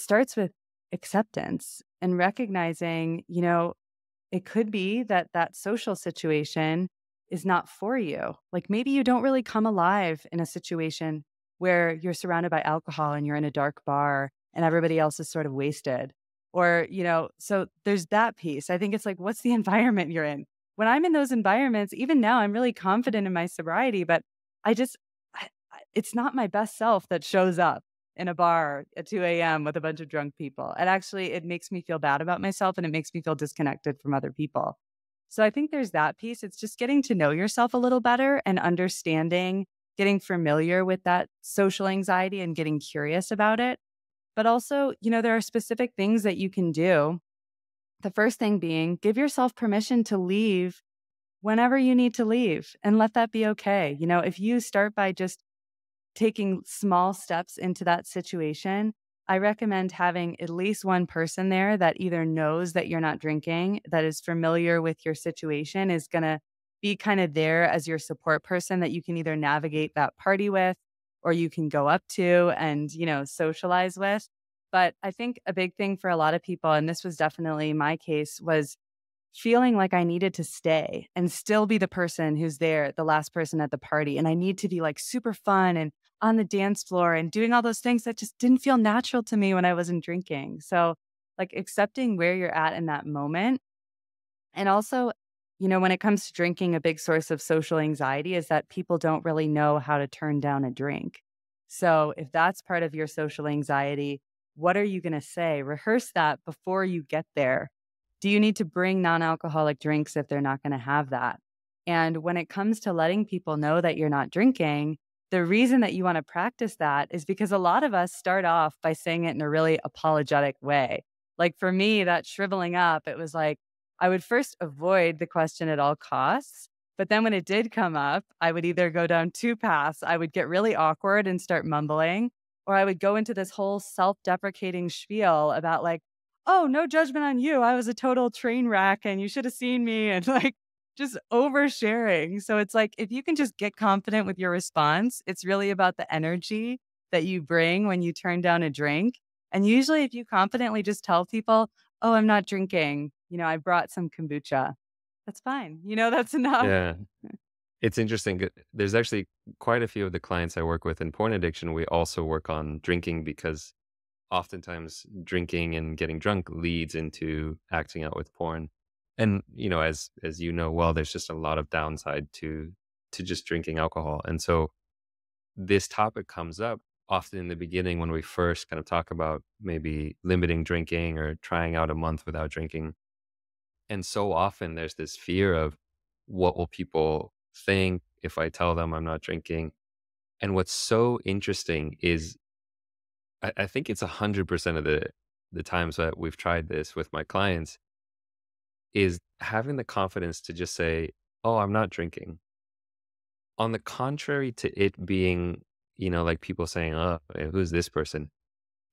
starts with acceptance and recognizing, it could be that that social situation is not for you. Like maybe you don't really come alive in a situation where you're surrounded by alcohol and you're in a dark bar and everybody else is sort of wasted. Or, so there's that piece. I think it's like, what's the environment you're in? When I'm in those environments, even now, I'm really confident in my sobriety, but I just, it's not my best self that shows up in a bar at 2 a.m. with a bunch of drunk people. And actually, it makes me feel bad about myself and it makes me feel disconnected from other people. So I think there's that piece. It's just getting to know yourself a little better and understanding, getting familiar with that social anxiety and getting curious about it. But also, there are specific things that you can do. The first thing being, give yourself permission to leave whenever you need to leave and let that be okay. If you start by just taking small steps into that situation, I recommend having at least one person there that either knows that you're not drinking, that is familiar with your situation, is going to be kind of there as your support person that you can either navigate that party with or you can go up to and, socialize with. But I think a big thing for a lot of people, and this was definitely my case, was feeling like I needed to stay and still be the person who's there, the last person at the party. And I need to be like super fun and on the dance floor and doing all those things that just didn't feel natural to me when I wasn't drinking. So, like, accepting where you're at in that moment. And also, when it comes to drinking, a big source of social anxiety is that people don't really know how to turn down a drink. So, if that's part of your social anxiety, what are you going to say? Rehearse that before you get there. Do you need to bring non alcoholic drinks if they're not going to have that? And when it comes to letting people know that you're not drinking, the reason that you want to practice that is because a lot of us start off by saying it in a really apologetic way. Like for me, that shriveling up, it was like, I would first avoid the question at all costs. But then when it did come up, I would either go down two paths. I would get really awkward and start mumbling, or I would go into this whole self deprecating spiel about, like, oh, no judgment on you. I was a total train wreck and you should have seen me. And like, just oversharing. So it's like, if you can just get confident with your response, it's really about the energy that you bring when you turn down a drink. And usually, if you confidently just tell people, oh, I'm not drinking, I brought some kombucha, that's fine. That's enough. Yeah. It's interesting. There's actually quite a few of the clients I work with in porn addiction. We also work on drinking because oftentimes drinking and getting drunk leads into acting out with porn. And as you know well, there's just a lot of downside to just drinking alcohol. And so this topic comes up often in the beginning when we first kind of talk about maybe limiting drinking or trying out a month without drinking. And so often there's this fear of what will people think if I tell them I'm not drinking. And what's so interesting is I think it's 100% of the times that we've tried this with my clients is having the confidence to just say, "Oh, I'm not drinking." On the contrary to it being, like people saying, "Oh, who's this person?"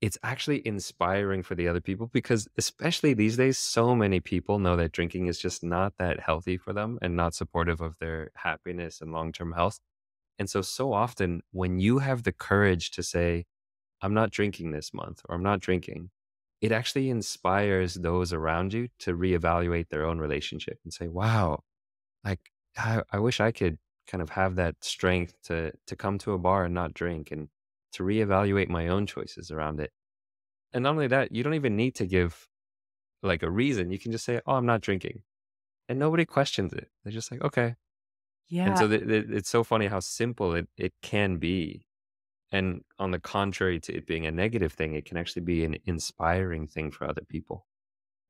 It's actually inspiring for the other people because especially these days, so many people know that drinking is just not that healthy for them and not supportive of their happiness and long-term health. And so often when you have the courage to say, I'm not drinking this month or I'm not drinking, it actually inspires those around you to reevaluate their own relationship and say, wow, like I wish I could kind of have that strength to come to a bar and not drink and to reevaluate my own choices around it. And not only that, you don't even need to give like a reason. You can just say, oh, I'm not drinking. And nobody questions it. They're just like, okay. And Yeah. so it's so funny how simple it can be. And on the contrary to it being a negative thing, it can actually be an inspiring thing for other people.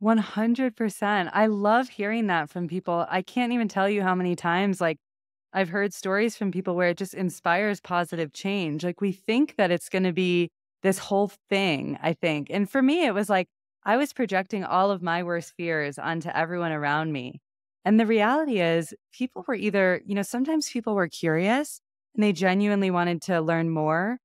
100%. I love hearing that from people. I can't even tell you how many times, like, I've heard stories from people where it just inspires positive change. Like, we think that it's going to be this whole thing, I think. And for me, it was like I was projecting all of my worst fears onto everyone around me. And the reality is, people were either, sometimes people were curious and they genuinely wanted to learn more,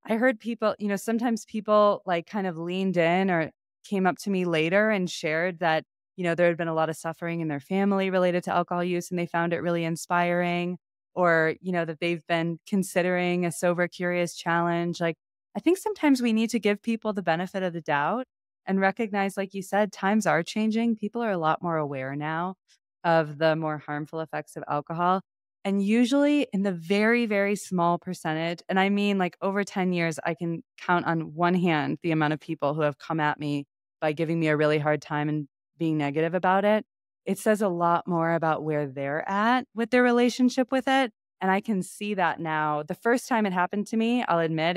I heard people, sometimes people like kind of leaned in or came up to me later and shared that, there had been a lot of suffering in their family related to alcohol use and they found it really inspiring, or, that they've been considering a sober curious challenge. Like, I think sometimes we need to give people the benefit of the doubt and recognize, like you said, times are changing. People are a lot more aware now of the more harmful effects of alcohol. And usually in the very, very small percentage, and I mean like over 10 years, I can count on one hand the amount of people who have come at me by giving me a really hard time and being negative about it. It says a lot more about where they're at with their relationship with it. And I can see that now. The first time it happened to me, I'll admit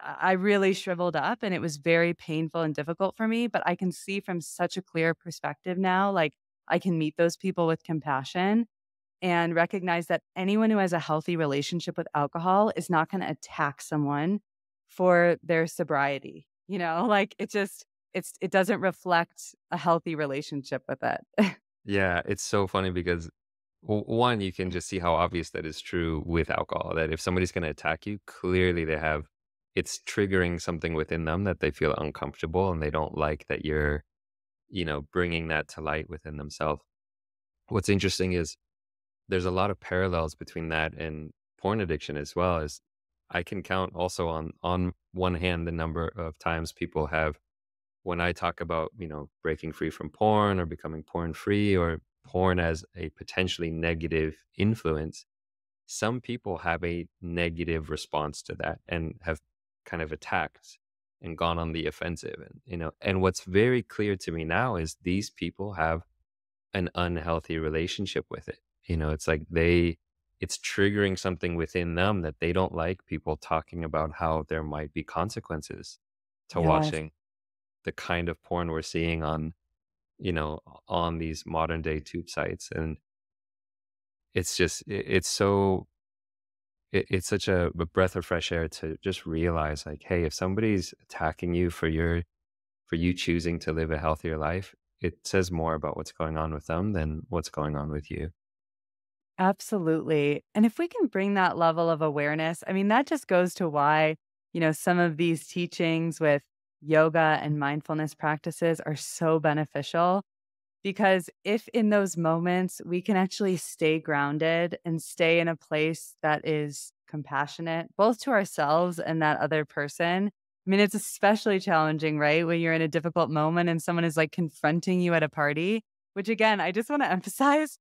I really shriveled up and it was very painful and difficult for me. But I can see from such a clear perspective now, like I can meet those people with compassion and recognize that anyone who has a healthy relationship with alcohol is not going to attack someone for their sobriety. Like it doesn't reflect a healthy relationship with it. Yeah, it's so funny because one, you can just see how obvious that is true with alcohol. That if somebody's going to attack you, clearly it's triggering something within them that they feel uncomfortable and they don't like that you're, bringing that to light within themselves. What's interesting is there's a lot of parallels between that and porn addiction as well. As I can count also on one hand the number of times people have, when I talk about, breaking free from porn or becoming porn free or porn as a potentially negative influence, some people have a negative response to that and have kind of attacked and gone on the offensive. And what's very clear to me now is these people have an unhealthy relationship with it. It's like it's triggering something within them that they don't like people talking about how there might be consequences to Yes. watching the kind of porn we're seeing on these modern day tube sites. And it's just, it's such a breath of fresh air to just realize like, hey, if somebody's attacking you for you choosing to live a healthier life, it says more about what's going on with them than what's going on with you. Absolutely. And if we can bring that level of awareness, I mean, that just goes to why, some of these teachings with yoga and mindfulness practices are so beneficial. Because if in those moments we can actually stay grounded and stay in a place that is compassionate, both to ourselves and that other person. I mean, it's especially challenging, right? When you're in a difficult moment and someone is like confronting you at a party, which again, I just want to emphasize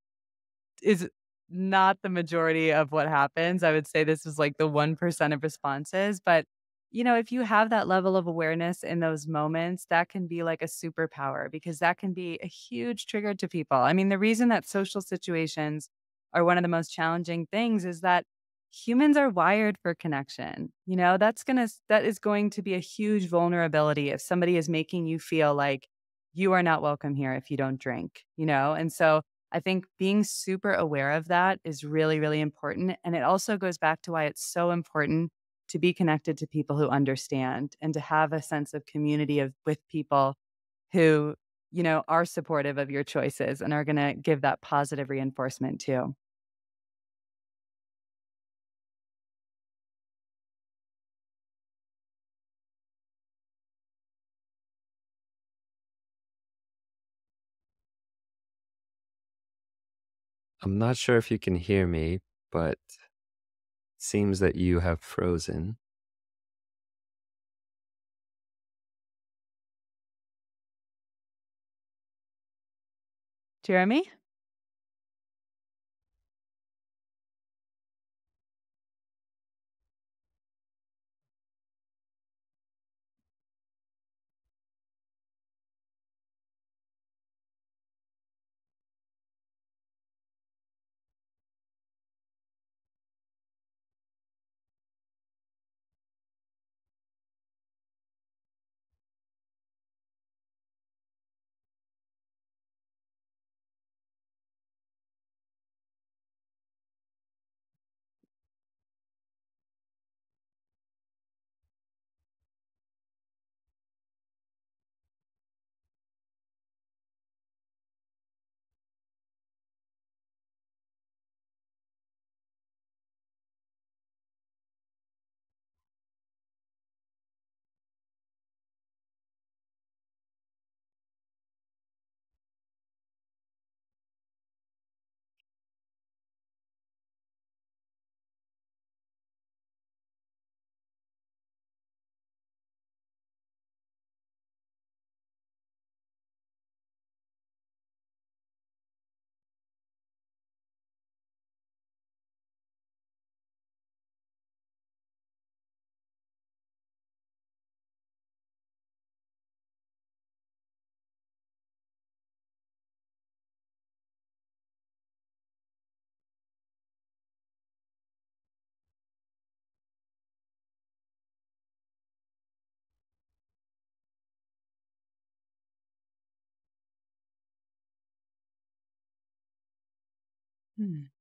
is not the majority of what happens. I would say this is like the 1% of responses. But, if you have that level of awareness in those moments, that can be like a superpower because that can be a huge trigger to people. I mean, the reason that social situations are one of the most challenging things is that humans are wired for connection. That is going to be a huge vulnerability if somebody is making you feel like you are not welcome here if you don't drink. And so I think being super aware of that is really, really important. And it also goes back to why it's so important to be connected to people who understand and to have a sense of community with people who, are supportive of your choices and are going to give that positive reinforcement too. I'm not sure if you can hear me, but it seems that you have frozen. Jeremy? Hmm.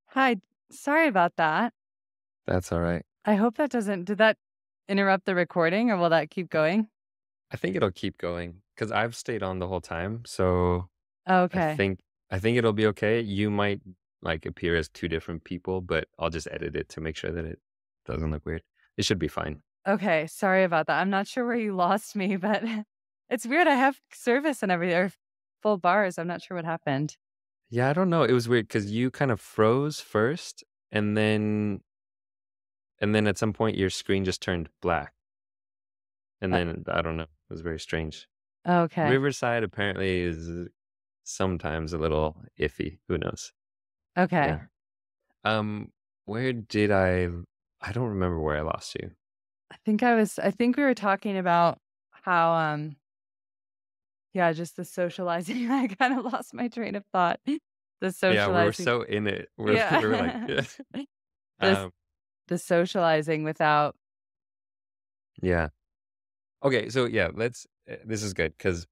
Hi. Sorry about that. That's all right. I hope that doesn't did that interrupt the recording or will that keep going? I think it'll keep going because I've stayed on the whole time. So I Okay. think I think it'll be okay. You might like appear as two different people, but I'll just edit it to make sure that it doesn't look weird. It should be fine. Okay. Sorry about that. I'm not sure where you lost me, but it's weird. I have service and everything or full bars. I'm not sure what happened. Yeah, I don't know. It was weird because you kind of froze first, and then at some point your screen just turned black, and Uh, then I don't know. It was very strange. okay. Riverside apparently is sometimes a little iffy. Who knows? Okay. Yeah. Um, where did I don't remember where I lost you. I think we were talking about how yeah, just the socializing. I kind of lost my train of thought. The Yeah, we were socializing. so in it. We were like, Yeah. yeah. This Um, the socializing without. yeah. Okay, so yeah, this is good because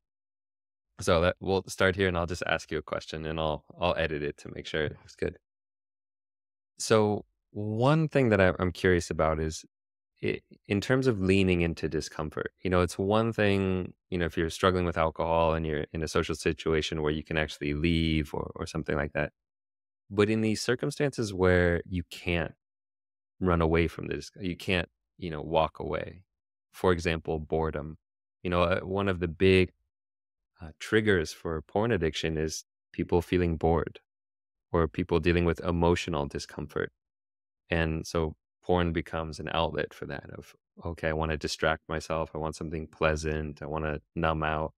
we'll start here and I'll just ask you a question and I'll edit it to make sure it's good. So one thing that I'm curious about is in terms of leaning into discomfort. It's one thing, if you're struggling with alcohol and you're in a social situation where you can actually leave or something like that. But in these circumstances where you can't run away from this, you can't, walk away. For example, boredom. One of the big triggers for porn addiction is people feeling bored or people dealing with emotional discomfort. And so porn becomes an outlet for that of, okay, I want to distract myself. I want something pleasant. I want to numb out.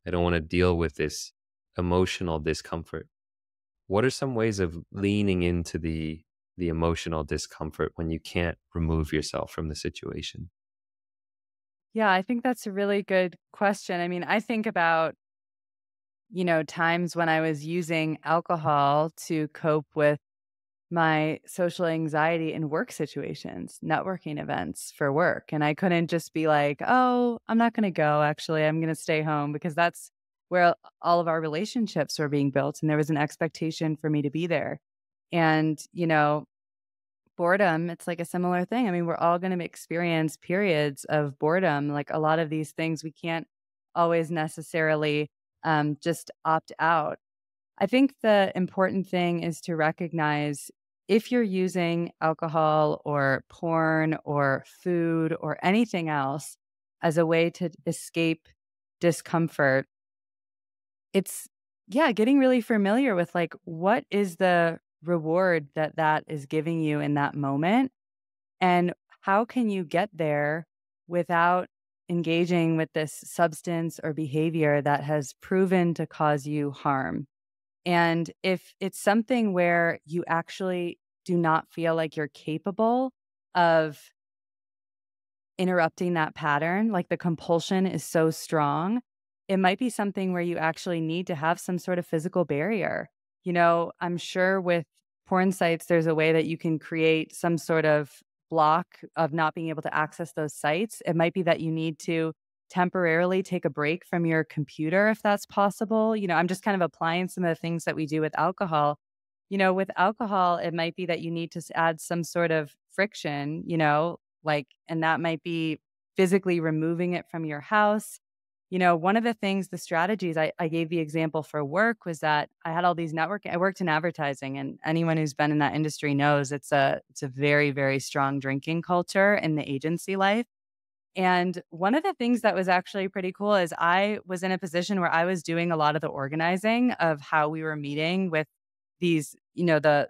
I don't want to deal with this emotional discomfort. What are some ways of leaning into the emotional discomfort when you can't remove yourself from the situation? Yeah, I think that's a really good question. I mean, I think about, times when I was using alcohol to cope with my social anxiety in work situations, networking events for work. And I couldn't just be like, oh, I'm not going to go. Actually, I'm going to stay home because that's where all of our relationships were being built. And there was an expectation for me to be there. And, boredom, it's like a similar thing. I mean, we're all going to experience periods of boredom. Like a lot of these things, we can't always necessarily just opt out. I think the important thing is to recognize if you're using alcohol or porn or food or anything else as a way to escape discomfort, it's, yeah, getting really familiar with like, what is the reward that that is giving you in that moment? And how can you get there without engaging with this substance or behavior that has proven to cause you harm? And if it's something where you actually do not feel like you're capable of interrupting that pattern, like the compulsion is so strong, it might be something where you actually need to have some sort of physical barrier. I'm sure with porn sites, there's a way that you can create some sort of block of not being able to access those sites. It might be that you need to temporarily take a break from your computer if that's possible. I'm just kind of applying some of the things that we do with alcohol. With alcohol, it might be that you need to add some sort of friction, like, and that might be physically removing it from your house. One of the things, the strategies I gave the example for work was that I had all these I worked in advertising, and anyone who's been in that industry knows it's a very, very strong drinking culture in the agency life. And one of the things that was actually pretty cool is I was in a position where I was doing a lot of the organizing of how we were meeting with these, the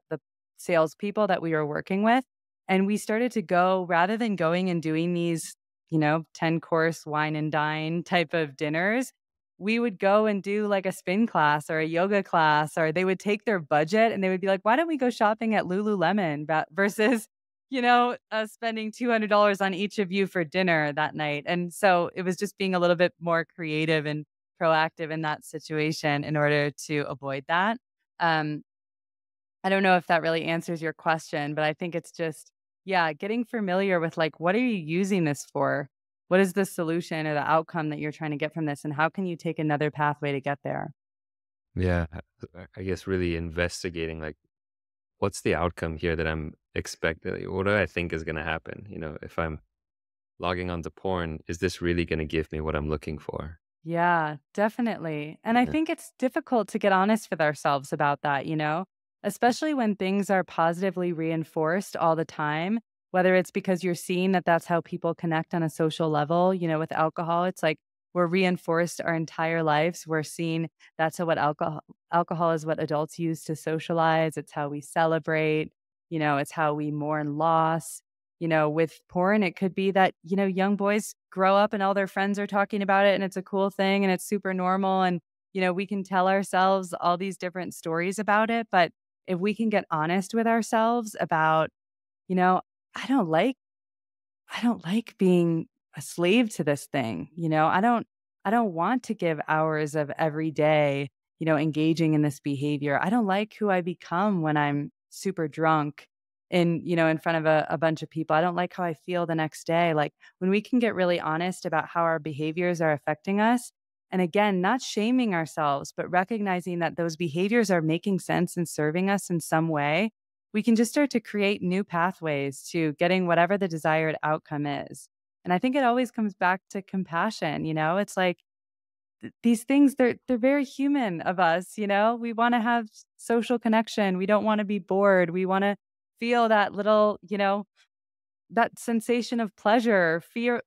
salespeople that we were working with. And we started to go, rather than going and doing these, 10-course wine and dine type of dinners, we would go and do like a spin class or a yoga class, or they would take their budget and they would be like, why don't we go shopping at Lululemon versus spending $200 on each of you for dinner that night. And so it was just being a little bit more creative and proactive in that situation in order to avoid that. Um, I don't know if that really answers your question, but I think it's just, yeah, getting familiar with like, what are you using this for? What is the solution or the outcome that you're trying to get from this? And how can you take another pathway to get there? Yeah, I guess really investigating like what's the outcome here that I'm expecting? What do I think is going to happen? If I'm logging onto porn, is this really going to give me what I'm looking for? Yeah, definitely. And I Yeah. think it's difficult to get honest with ourselves about that, especially when things are positively reinforced all the time, whether it's because you're seeing that that's how people connect on a social level, with alcohol, it's like we're reinforced our entire lives. We're seeing that's how what alcohol is what adults use to socialize. It's how we celebrate, it's how we mourn loss. With porn, it could be that, young boys grow up and all their friends are talking about it and it's a cool thing and it's super normal. And, we can tell ourselves all these different stories about it. But if we can get honest with ourselves about, you know, I don't like I don't like being a slave to this thing, I don't want to give hours of every day, engaging in this behavior. I don't like who I become when I'm super drunk in front of a bunch of people. I don't like how I feel the next day. Like when we can get really honest about how our behaviors are affecting us, and again, not shaming ourselves, but recognizing that those behaviors are making sense and serving us in some way, we can just start to create new pathways to getting whatever the desired outcome is. And I think it always comes back to compassion, It's like these things they're very human of us, We want to have social connection. We don't want to be bored. We want to feel that little, that sensation of pleasure, fear,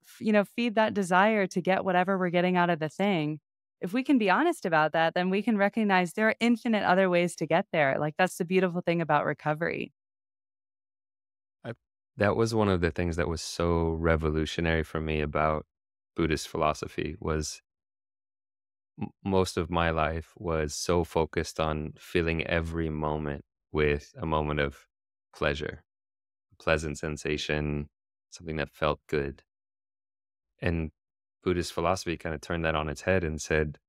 feed that desire to get whatever we're getting out of the thing. If we can be honest about that, then we can recognize there are infinite other ways to get there. Like that's the beautiful thing about recovery. I, that was one of the things that was so revolutionary for me about Buddhist philosophy was most of my life was so focused on filling every moment with a moment of pleasure, pleasant sensation, something that felt good. And Buddhist philosophy kind of turned that on its head and said,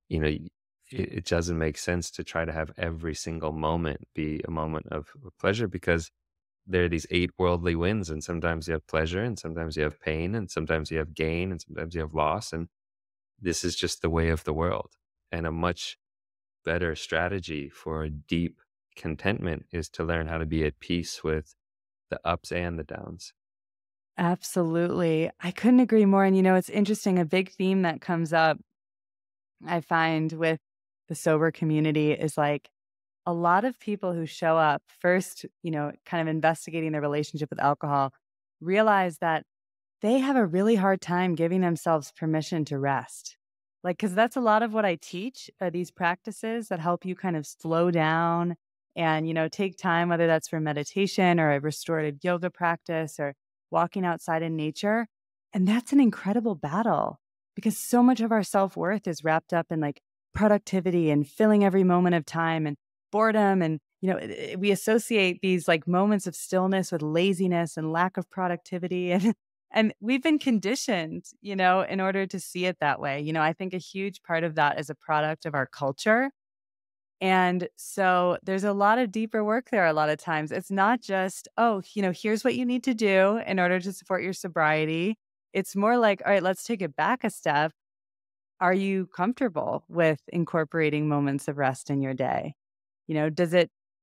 it doesn't make sense to try to have every single moment be a moment of pleasure because there are these eight worldly winds, and sometimes you have pleasure, and sometimes you have pain, and sometimes you have gain, and sometimes you have loss. And this is just the way of the world. And a much better strategy for deep contentment is to learn how to be at peace with the ups and the downs. Absolutely. I couldn't agree more. And it's interesting. A big theme that comes up, I find, with the sober community is like a lot of people who show up first, kind of investigating their relationship with alcohol, realize that they have a really hard time giving themselves permission to rest. Like, because that's a lot of what I teach are these practices that help you kind of slow down and, take time, whether that's for meditation or a restorative yoga practice or walking outside in nature. And that's an incredible battle because so much of our self worth is wrapped up in like productivity and filling every moment of time and boredom. And, we associate these like moments of stillness with laziness and lack of productivity. And we've been conditioned, in order to see it that way. I think a huge part of that is a product of our culture. And so there's a lot of deeper work there a lot of times. It's not just, oh, here's what you need to do in order to support your sobriety. It's more like, all right, let's take it back a step. Are you comfortable with incorporating moments of rest in your day?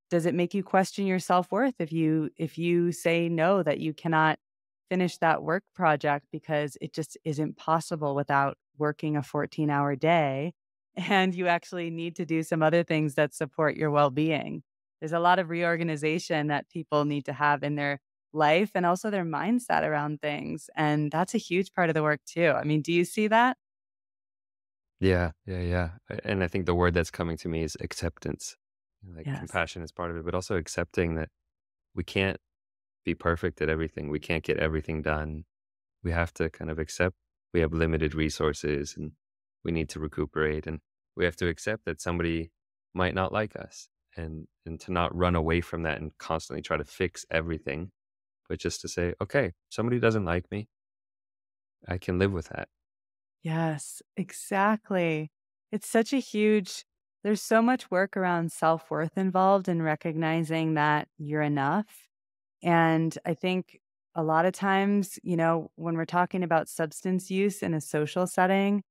Does it make you question your self-worth if you say no, that you cannot finish that work project because it just isn't possible without working a 14-hour day, and you actually need to do some other things that support your well-being? There's a lot of reorganization that people need to have in their life and also their mindset around things, and that's a huge part of the work too. I mean, do you see that? Yeah, yeah, yeah. And I think the word that's coming to me is acceptance. Like Yes. compassion is part of it, but also accepting that we can't be perfect at everything. We can't get everything done. We have to kind of accept we have limited resources and we need to recuperate, and we have to accept that somebody might not like us, and to not run away from that and constantly try to fix everything, but just to say, okay, somebody doesn't like me. I can live with that. Yes, exactly. It's such a huge there's so much work around self-worth involved in recognizing that you're enough. And I think a lot of times, when we're talking about substance use in a social setting,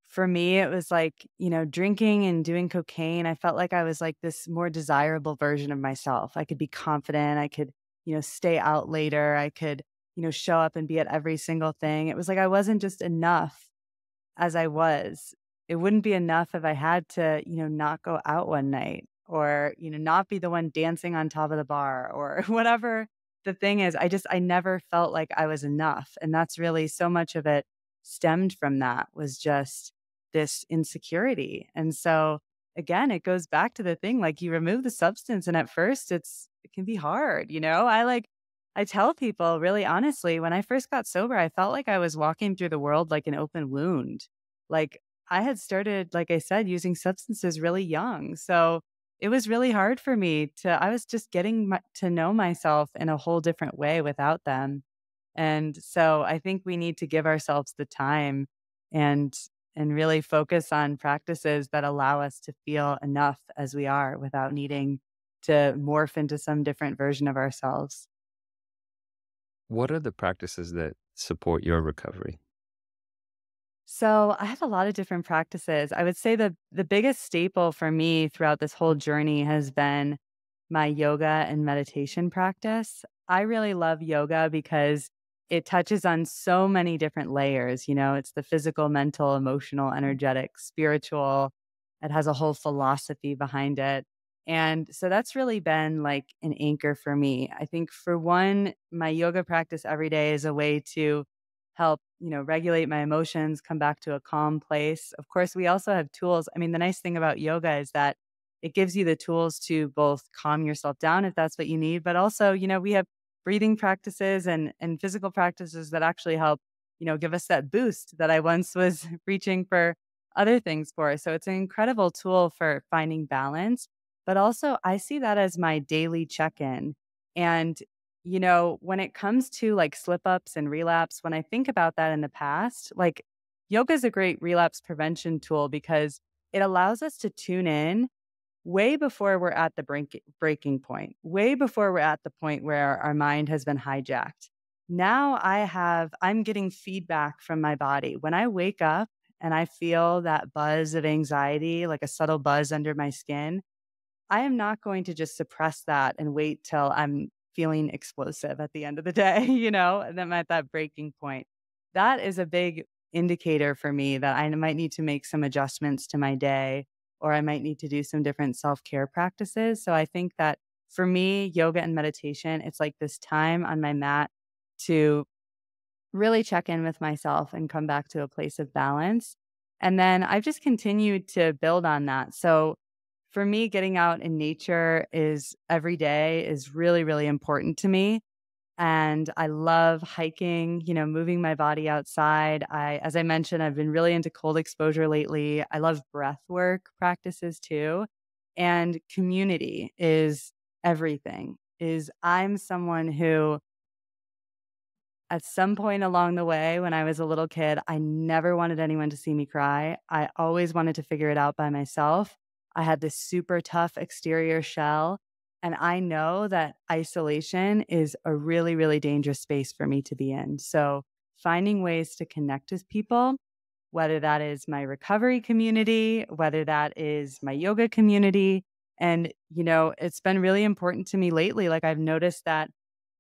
for me, it was like, drinking and doing cocaine. I felt like I was like this more desirable version of myself. I could be confident. I could, stay out later. I could, show up and be at every single thing. It was like I wasn't just enough as I was. It wouldn't be enough if I had to, not go out one night or, not be the one dancing on top of the bar or whatever the thing is. I never felt like I was enough. And that's really so much of it stemmed from that was just this insecurity. And so again, it goes back to the thing like you remove the substance and at first it can be hard, I tell people really honestly, when I first got sober, I felt like I was walking through the world like an open wound. Like I had started, like I said, using substances really young. So it was really hard for me I was just getting to know myself in a whole different way without them. And so I think we need to give ourselves the time and and really focus on practices that allow us to feel enough as we are without needing to morph into some different version of ourselves. What are the practices that support your recovery? So I have a lot of different practices. I would say the biggest staple for me throughout this whole journey has been my yoga and meditation practice. I really love yoga because it touches on so many different layers. It's the physical, mental, emotional, energetic, spiritual. It has a whole philosophy behind it. And so that's really been like an anchor for me. I think for one, my yoga practice every day is a way to help, regulate my emotions, come back to a calm place. Of course, we also have tools. I mean, the nice thing about yoga is that it gives you the tools to both calm yourself down if that's what you need, but also, we have breathing practices and physical practices that actually help, give us that boost that I once was reaching for other things for. So it's an incredible tool for finding balance, but also I see that as my daily check-in. And when it comes to like slip ups and relapse, when I think about that in the past, like yoga is a great relapse prevention tool because it allows us to tune in way before we're at the breaking point, way before we're at the point where our mind has been hijacked. Now I'm getting feedback from my body. When I wake up and I feel that buzz of anxiety, like a subtle buzz under my skin, I am not going to just suppress that and wait till I'm feeling explosive at the end of the day, and I'm at that breaking point. That is a big indicator for me that I might need to make some adjustments to my day or I might need to do some different self care practices. So I think that for me, yoga and meditation, it's like this time on my mat to really check in with myself and come back to a place of balance. And then I've just continued to build on that. So for me, getting out in nature is every day is really, really important to me. And I love hiking, moving my body outside. As I mentioned, I've been really into cold exposure lately. I love breath work practices too. And community is everything. I'm someone who at some point along the way, when I was a little kid, I never wanted anyone to see me cry. I always wanted to figure it out by myself. I had this super tough exterior shell, and I know that isolation is a really, really dangerous space for me to be in. So, finding ways to connect with people, whether that is my recovery community, whether that is my yoga community. And, it's been really important to me lately. Like, I've noticed that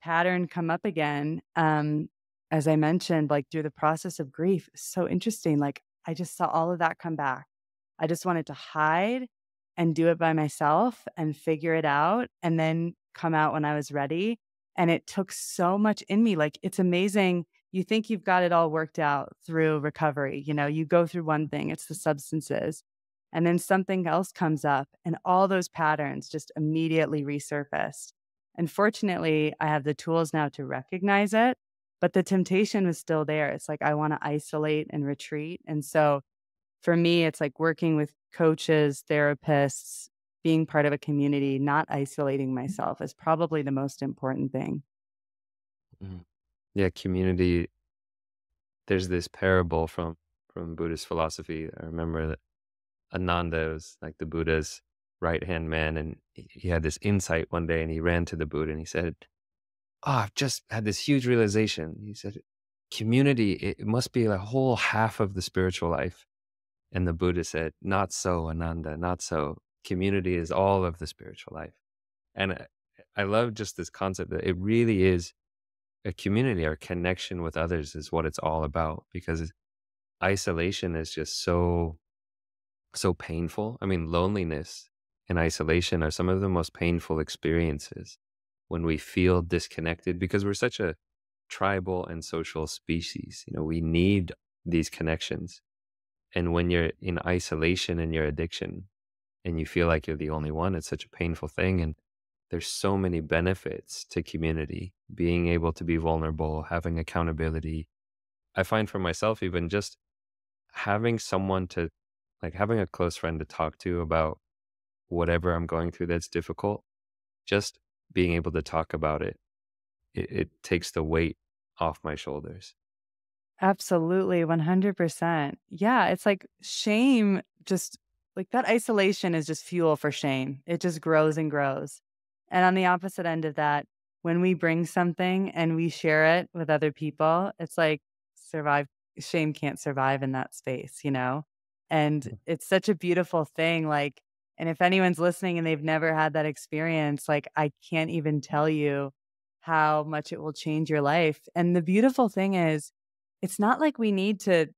pattern come up again. As I mentioned, like through the process of grief, it's so interesting. Like, I just saw all of that come back. I just wanted to hide and do it by myself and figure it out and then come out when I was ready. And it took so much in me. Like, it's amazing. You think you've got it all worked out through recovery. You go through one thing, it's the substances. And then something else comes up, and all those patterns just immediately resurfaced. And fortunately, I have the tools now to recognize it, but the temptation was still there. It's like I want to isolate and retreat. And so for me, it's like working with coaches, therapists, being part of a community, not isolating myself is probably the most important thing. Mhm. Yeah, community. There's this parable from Buddhist philosophy. I remember that Ananda was like the Buddha's right-hand man, and he had this insight one day, and he ran to the Buddha and he said, "Oh, I've just had this huge realization." He said, "Community, it must be a whole half of the spiritual life." And the Buddha said, "Not so, Ananda, not so. Community is all of the spiritual life." And I love just this concept that it really is a community or connection with others is what it's all about, because isolation is just so painful. I mean, loneliness and isolation are some of the most painful experiences when we feel disconnected, because we're such a tribal and social species. We need these connections. And when you're in isolation in your addiction and you feel like you're the only one, it's such a painful thing. And there's so many benefits to community, being able to be vulnerable, having accountability. I find for myself, even just having someone to, like, having a close friend to talk to about whatever I'm going through that's difficult, just being able to talk about it, it takes the weight off my shoulders. Absolutely, 100%. Yeah, it's like shame just like that isolation is just fuel for shame. It just grows and grows. And on the opposite end of that, when we bring something and we share it with other people, it's like survive shame can't survive in that space. And it's such a beautiful thing, like, and if anyone's listening and they've never had that experience, like, I can't even tell you how much it will change your life. And the beautiful thing is it's not like we need to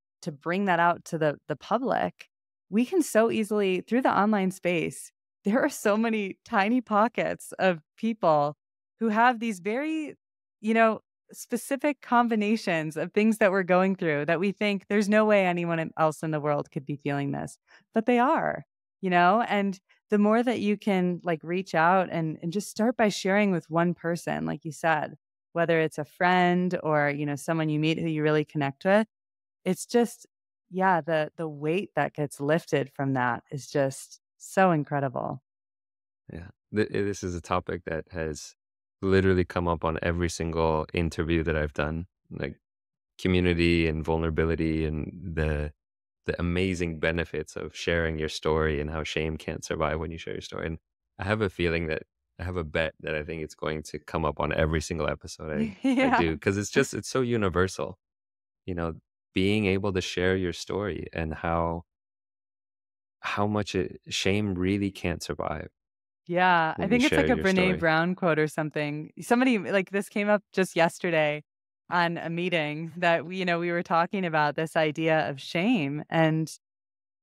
bring that out to the public. We can so easily through the online space, there are so many tiny pockets of people who have these very, you know, specific combinations of things that we're going through that we think there's no way anyone else in the world could be feeling this, but they are. And the more that you can like reach out and just start by sharing with one person, like you said, whether it's a friend or, someone you meet who you really connect with, it's just yeah, the weight that gets lifted from that is just so incredible. Yeah. This is a topic that has literally come up on every single interview that I've done, like community and vulnerability and the amazing benefits of sharing your story and how shame can't survive when you share your story. And I have a feeling that I have a bet that I think it's going to come up on every single episode I Yeah. do, because it's so universal, you know, being able to share your story and how much shame really can't survive Yeah, I when you think it's share like a your Brené story. Brown quote or something. Somebody like this came up just yesterday on a meeting that we were talking about this idea of shame. And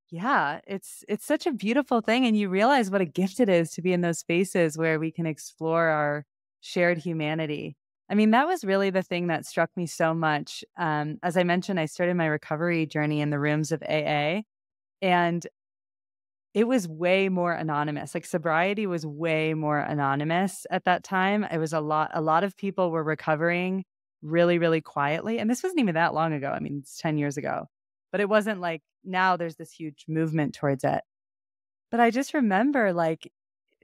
yeah, it's such a beautiful thing, and you realize what a gift it is to be in those spaces where we can explore our shared humanity. I mean, that was really the thing that struck me so much. As I mentioned, I started my recovery journey in the rooms of AA, and it was way more anonymous. Like, sobriety was way more anonymous at that time. It was a lot of people were recovering really, really quietly, and this wasn't even that long ago. I mean, it's 10 years ago. But it wasn't like now there's this huge movement towards it. But I just remember, like,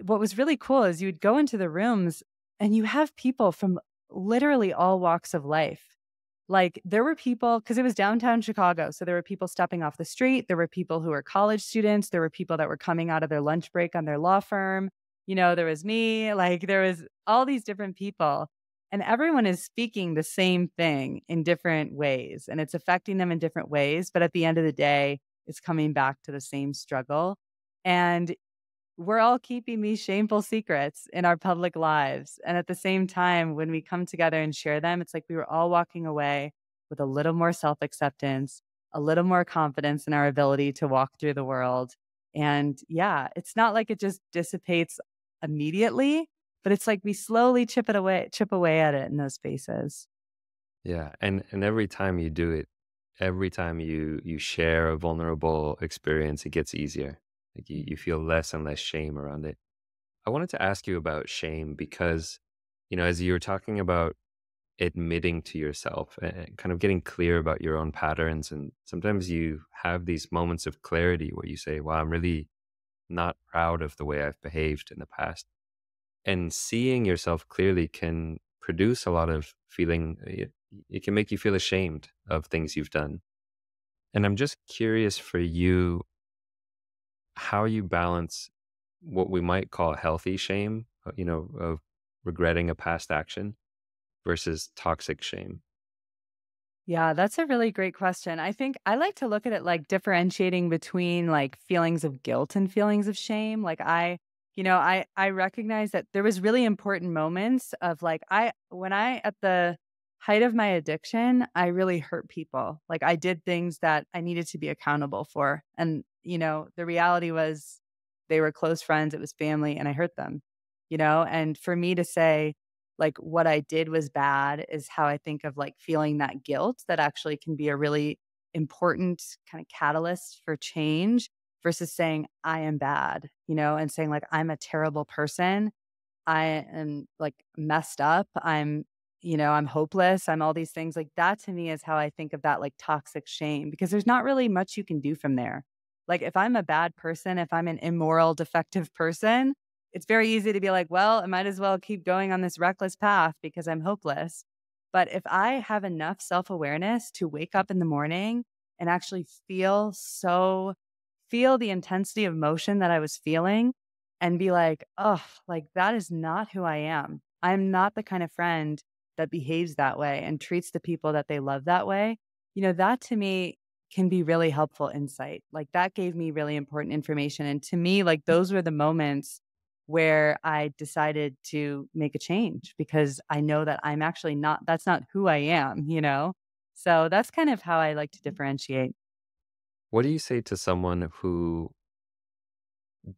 what was really cool is you'd go into the rooms and you have people from literally all walks of life. Like, there were people, because it was downtown Chicago, so there were people stepping off the street, there were people who were college students, there were people that were coming out of their lunch break on their law firm, there was me, like, there was all these different people, and everyone is speaking the same thing in different ways, and it's affecting them in different ways, but at the end of the day, it's coming back to the same struggle, and we're all keeping these shameful secrets in our public lives. And at the same time, when we come together and share them, it's like we were all walking away with a little more self acceptance, a little more confidence in our ability to walk through the world. And yeah, it's not like it just dissipates immediately, but it's like we slowly chip away at it in those spaces. Yeah, and every time you do it, every time you share a vulnerable experience, it gets easier. Like you feel less and less shame around it. I wanted to ask you about shame because, as you were talking about admitting to yourself and kind of getting clear about your own patterns, and sometimes you have these moments of clarity where you say, "Wow, I'm really not proud of the way I've behaved in the past." And seeing yourself clearly can produce a lot of feeling. It can make you feel ashamed of things you've done. And I'm just curious for you how you balance what we might call healthy shame, of regretting a past action versus toxic shame. Yeah, that's a really great question. I think I like to look at it like differentiating between like feelings of guilt and feelings of shame. Like I recognize that there was really important moments of like I when I at the height of my addiction, I really hurt people. Like I did things that I needed to be accountable for. And the reality was they were close friends, it was family, and I hurt them. And for me to say, like, what I did was bad is how I think of, like, feeling that guilt that actually can be a really important kind of catalyst for change versus saying, "I am bad," and saying, like, "I'm a terrible person. I am, like, messed up. I'm hopeless. I'm all these things." Like, that to me is how I think of that, like, toxic shame because there's not really much you can do from there. Like, if I'm a bad person, if I'm an immoral, defective person, it's very easy to be like, "Well, I might as well keep going on this reckless path because I'm hopeless." But if I have enough self-awareness to wake up in the morning and actually feel the intensity of emotion that I was feeling and be like, "Oh, like, that is not who I am. I'm not the kind of friend that behaves that way and treats the people that they love that way." That to me can be really helpful insight. Like, that gave me really important information, and to me, like, those were the moments where I decided to make a change because I know that I'm actually not that's not who I am? So that's kind of how I like to differentiate. What do you say to someone who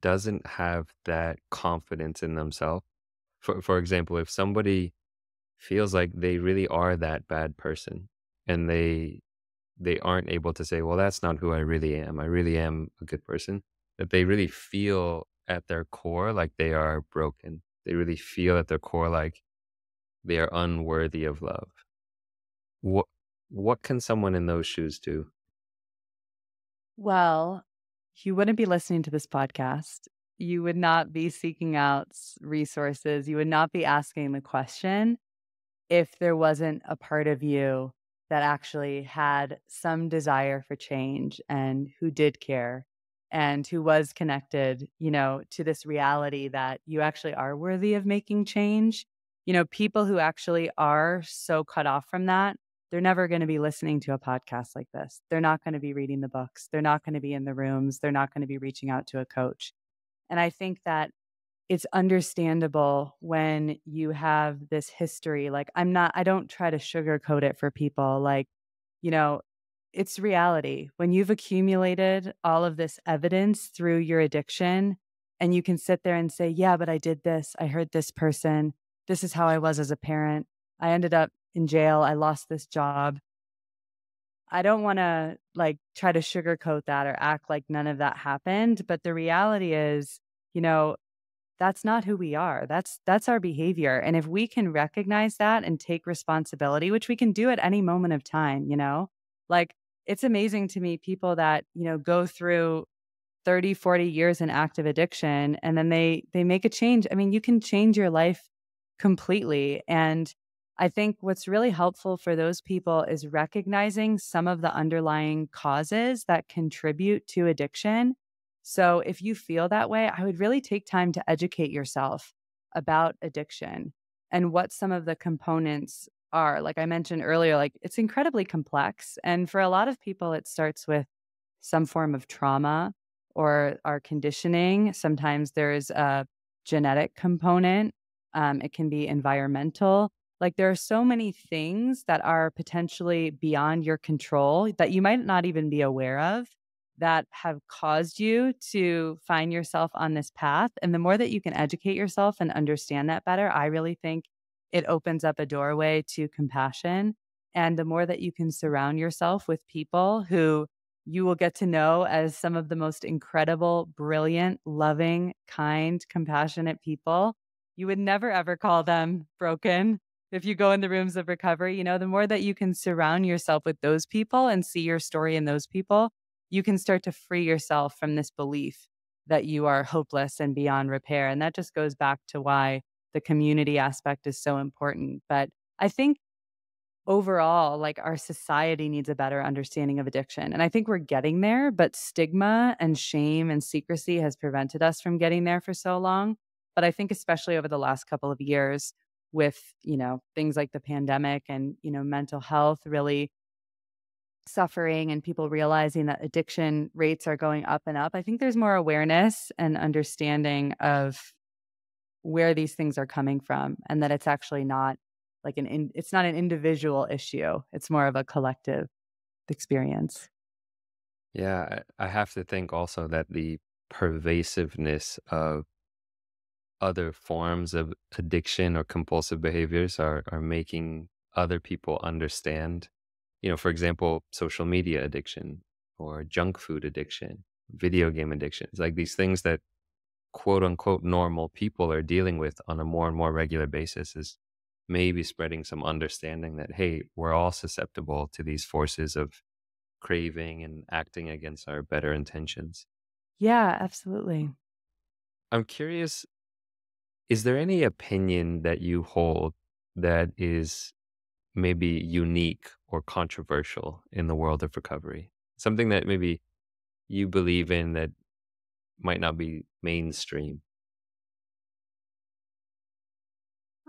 doesn't have that confidence in themselves? For example, if somebody feels like they really are that bad person and they aren't able to say, "Well, that's not who I really am. I really am a good person." That they really feel at their core like they are broken. They really feel at their core like they are unworthy of love. What what can someone in those shoes do? Well, you wouldn't be listening to this podcast. You would not be seeking out resources. You would not be asking the question if there wasn't a part of you that actually had some desire for change and who did care and who was connected, to this reality that you actually are worthy of making change. People who actually are so cut off from that, they're never going to be listening to a podcast like this. They're not going to be reading the books. They're not going to be in the rooms. They're not going to be reaching out to a coach. And I think that it's understandable when you have this history. Like, I don't try to sugarcoat it for people. Like, you know, it's reality. When you've accumulated all of this evidence through your addiction, and you can sit there and say, "Yeah, but I did this. I hurt this person. This is how I was as a parent. I ended up in jail. I lost this job. I don't wanna, like, try to sugarcoat that or act like none of that happened, but the reality is, you know, that's not who we are. That's our behavior, and if we can recognize that and take responsibility, which we can do at any moment of time, you know? Like, it's amazing to me people that, go through 30, 40 years in active addiction, and then they make a change. I mean, you can change your life completely, and I think what's really helpful for those people is recognizing some of the underlying causes that contribute to addiction. So, if you feel that way, I would really take time to educate yourself about addiction and what some of the components are. Like I mentioned earlier, like it's incredibly complex, and for a lot of people it starts with some form of trauma or our conditioning. Sometimes there's a genetic component. It can be environmental. Like there are so many things that are potentially beyond your control that you might not even be aware of that have caused you to find yourself on this path. And the more that you can educate yourself and understand that better, I really think it opens up a doorway to compassion. And the more that you can surround yourself with people who you will get to know as some of the most incredible, brilliant, loving, kind, compassionate people. You would never ever call them broken. If you go in the rooms of recovery, the more that you can surround yourself with those people and see your story in those people, you can start to free yourself from this belief that you are hopeless and beyond repair. And that just goes back to why the community aspect is so important. But I think overall, like our society needs a better understanding of addiction. And I think we're getting there, but stigma and shame and secrecy has prevented us from getting there for so long. But I think especially over the last couple of years with, things like the pandemic and, mental health really suffering and people realizing that addiction rates are going up and up, I think there's more awareness and understanding of where these things are coming from and that it's actually not like it's not an individual issue. It's more of a collective experience. Yeah, I have to think also that the pervasiveness of other forms of addiction or compulsive behaviors are making other people understand. For example, social media addiction or junk food addiction, video game addiction. It's like these things that quote unquote normal people are dealing with on a more and more regular basis is maybe spreading some understanding that, hey, we're all susceptible to these forces of craving and acting against our better intentions. Yeah, absolutely. I'm curious, is there any opinion that you hold that is maybe unique or controversial in the world of recovery? Something that maybe you believe in that might not be mainstream?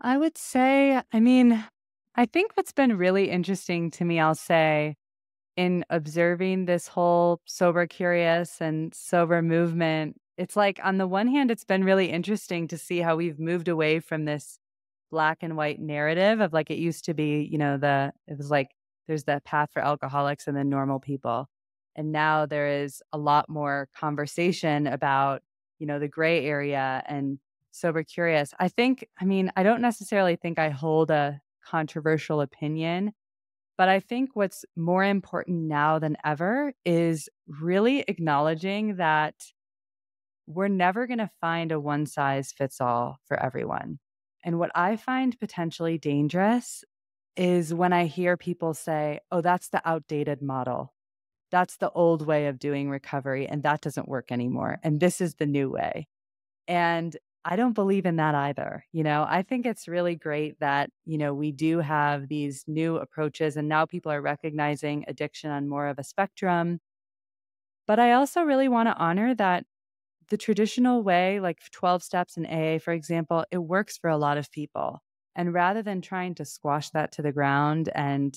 I would say, I mean, I think what's been really interesting to me, I'll say, in observing this whole sober curious and sober movement, it's like on the one hand, it's been really interesting to see how we've moved away from this black and white narrative of like it used to be, it was like there's the path for alcoholics and then normal people. And now there is a lot more conversation about, the gray area and sober curious. I mean, I don't necessarily think I hold a controversial opinion, but I think what's more important now than ever is really acknowledging that we're never going to find a one size fits all for everyone. And what I find potentially dangerous is when I hear people say, oh, that's the outdated model. That's the old way of doing recovery, and that doesn't work anymore. And this is the new way. And I don't believe in that either. I think it's really great that, we do have these new approaches and now people are recognizing addiction on more of a spectrum. But I also really want to honor that the traditional way, like 12 steps in AA, for example, it works for a lot of people. And rather than trying to squash that to the ground, and,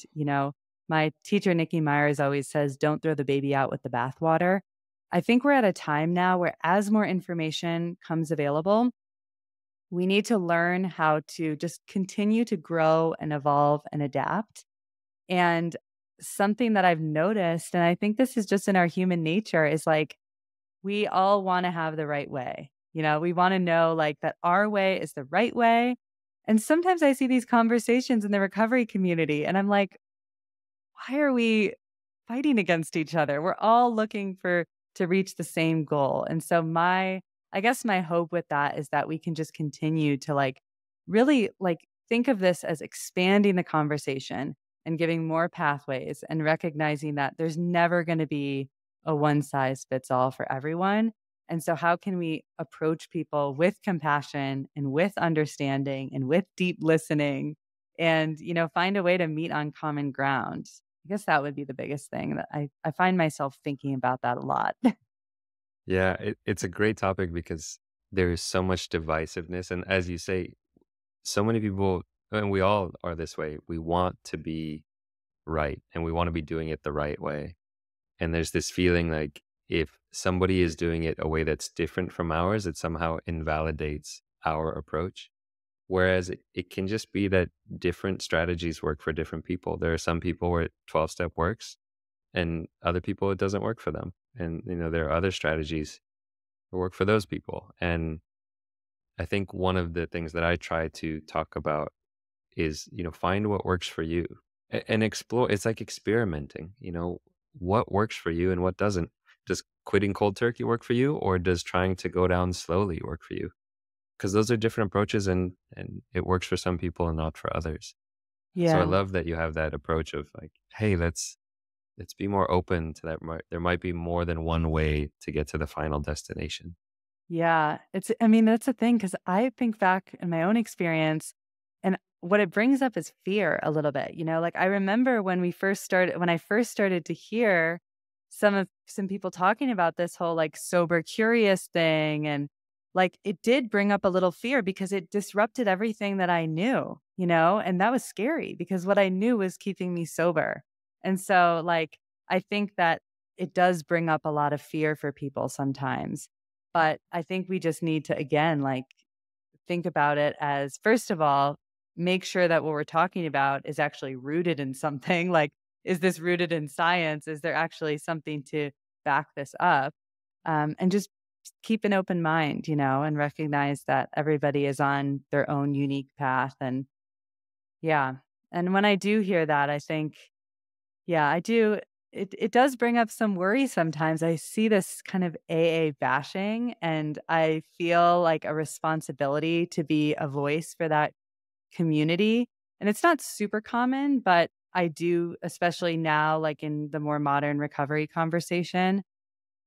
my teacher, Nikki Myers, always says, don't throw the baby out with the bathwater. I think we're at a time now where, as more information comes available, we need to learn how to just continue to grow and evolve and adapt. And something that I've noticed, and I think this is just in our human nature, is like, we all wanna have the right way. We wanna know, like, that our way is the right way, and sometimes I see these conversations in the recovery community, and I'm like, "Why are we fighting against each other. We're all looking for to reach the same goal. And so I guess my hope with that is that we can just continue to like really like think of this as expanding the conversation and giving more pathways and recognizing that there's never going to be a one size fits all for everyone. And so how can we approach people with compassion and with understanding and with deep listening and, find a way to meet on common ground? I guess that would be the biggest thing that I find myself thinking about that a lot. Yeah, it's a great topic because there is so much divisiveness. And as you say, so many people, and we all are this way, we want to be right and we want to be doing it the right way. And there's this feeling like if somebody is doing it a way that's different from ours, it somehow invalidates our approach. Whereas it can just be that different strategies work for different people. There are some people where 12 step works and other people it doesn't work for them. And, there are other strategies that work for those people. And I think one of the things that I try to talk about is, find what works for you and explore. It's like experimenting, what works for you and what doesn't. Does quitting cold turkey work for you, or does trying to go down slowly work for you? Because those are different approaches, and it works for some people and not for others. So I Yeah. love that you have that approach of like, hey, let's be more open to that. There might be more than one way to get to the final destination. Yeah, I mean, that's the thing because I think back in my own experience, and what it brings up is fear a little bit, like, I remember when I first started to hear some people talking about this whole, like, sober curious thing, and, like, it did bring up a little fear because it disrupted everything that I knew, and that was scary because what I knew was keeping me sober. And so, like, I think that it does bring up a lot of fear for people sometimes. But I think we just need to, again, like, think about it as, first of all, make sure that what we're talking about is actually rooted in something. Like, is this rooted in science? Is there actually something to back this up? And just keep an open mind, and recognize that everybody is on their own unique path. And yeah. And when I do hear that, I think, yeah, I do. It does bring up some worry sometimes. I see this kind of AA bashing, and I feel like a responsibility to be a voice for that community. And it's not super common, but I do, especially now, like in the more modern recovery conversation,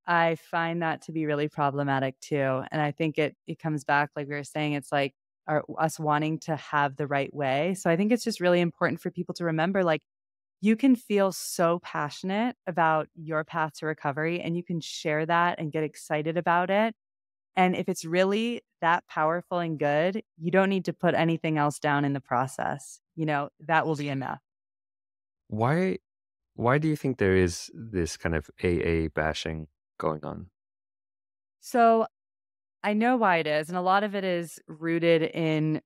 I find that to be really problematic too. And I think it comes back, like we were saying, it's like us wanting to have the right way. So I think it's just really important for people to remember, like, you can feel so passionate about your path to recovery and you can share that and get excited about it. And if it's really that powerful and good, you don't need to put anything else down in the process. That will be enough. Why why do you think there is this kind of AA bashing going on? So I know why it is. And a lot of it is rooted in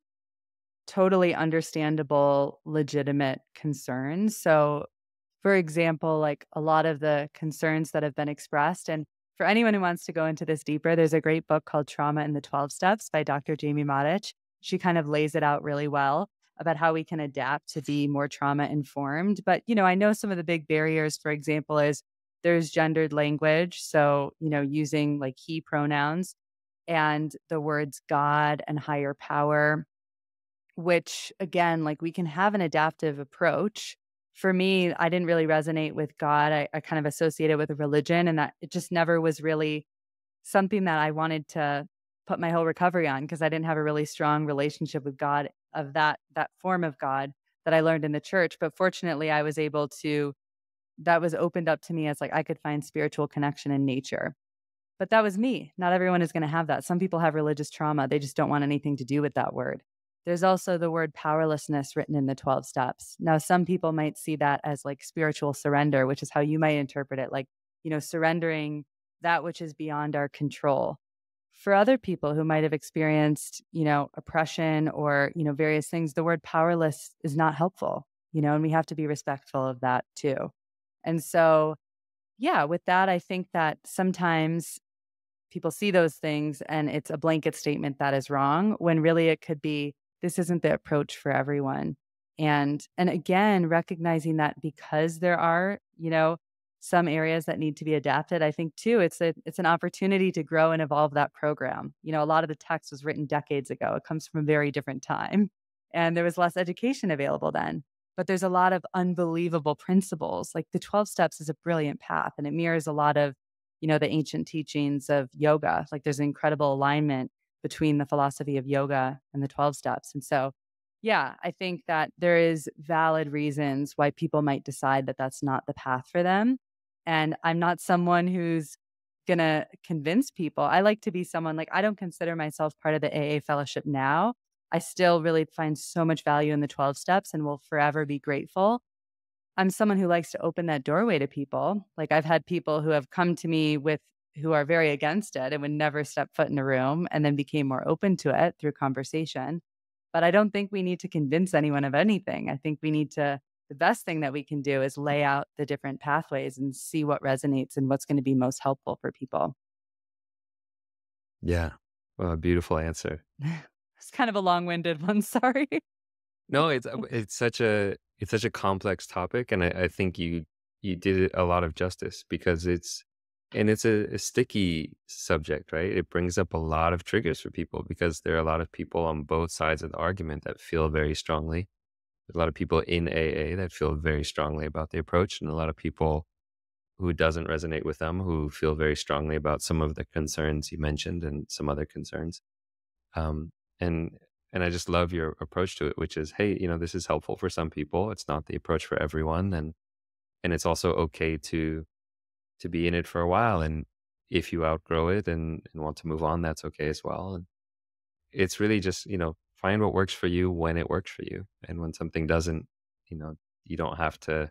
totally understandable, legitimate concerns. So, for example, like a lot of the concerns that have been expressed, and for anyone who wants to go into this deeper, there's a great book called Trauma in the 12 Steps by Dr. Jamie Modich. She kind of lays it out really well about how we can adapt to be more trauma informed. But, I know some of the big barriers, for example, is there's gendered language. So, using like he pronouns and the words God and higher power, which again, like, we can have an adaptive approach. For me, I didn't really resonate with God. I kind of associated with a religion, and that it just never was really something that I wanted to put my whole recovery on because I didn't have a really strong relationship with God of that form of God that I learned in the church. But fortunately, I was able to that was opened up to me as like I could find spiritual connection in nature. But that was me. Not everyone is gonna have that. Some people have religious trauma, they just don't want anything to do with that word. There's also the word powerlessness written in the 12 steps. Now, some people might see that as like spiritual surrender, which is how you might interpret it, like, surrendering that which is beyond our control. For other people who might have experienced, oppression or, various things, the word powerless is not helpful, and we have to be respectful of that too. And so, yeah, with that, I think that sometimes people see those things and it's a blanket statement that is wrong when really it could be this isn't the approach for everyone. And again, recognizing that because there are, some areas that need to be adapted. I think too, it's an opportunity to grow and evolve that program. A lot of the text was written decades ago. It comes from a very different time, and there was less education available then. But there's a lot of unbelievable principles. Like the 12 steps is a brilliant path, and it mirrors a lot of, the ancient teachings of yoga. Like there's an incredible alignment between the philosophy of yoga and the 12 steps. And so, yeah, I think that there is valid reasons why people might decide that that's not the path for them. And I'm not someone who's going to convince people. I like to be someone like I don't consider myself part of the AA fellowship now. I still really find so much value in the 12 steps and will forever be grateful. I'm someone who likes to open that doorway to people. Like I've had people who have come to me with who are very against it and would never step foot in a room and then became more open to it through conversation. But I don't think we need to convince anyone of anything. I think we need to the best thing that we can do is lay out the different pathways and see what resonates and what's going to be most helpful for people. Yeah. Well, a beautiful answer. It's kind of a long-winded one, sorry. No, it's such a complex topic, and I think you did it a lot of justice because it's a sticky subject, right? It brings up a lot of triggers for people because there are a lot of people on both sides of the argument that feel very strongly. There's a lot of people in AA that feel very strongly about the approach, and a lot of people who it doesn't resonate with them who feel very strongly about some of the concerns you mentioned and some other concerns. Um, and I just love your approach to it, which is, hey, this is helpful for some people. It's not the approach for everyone, and it's also okay to be in it for a while. And if you outgrow it and want to move on, that's okay as well. And it's really just find what works for you when it works for you, and when something doesn't, you know, you don't have to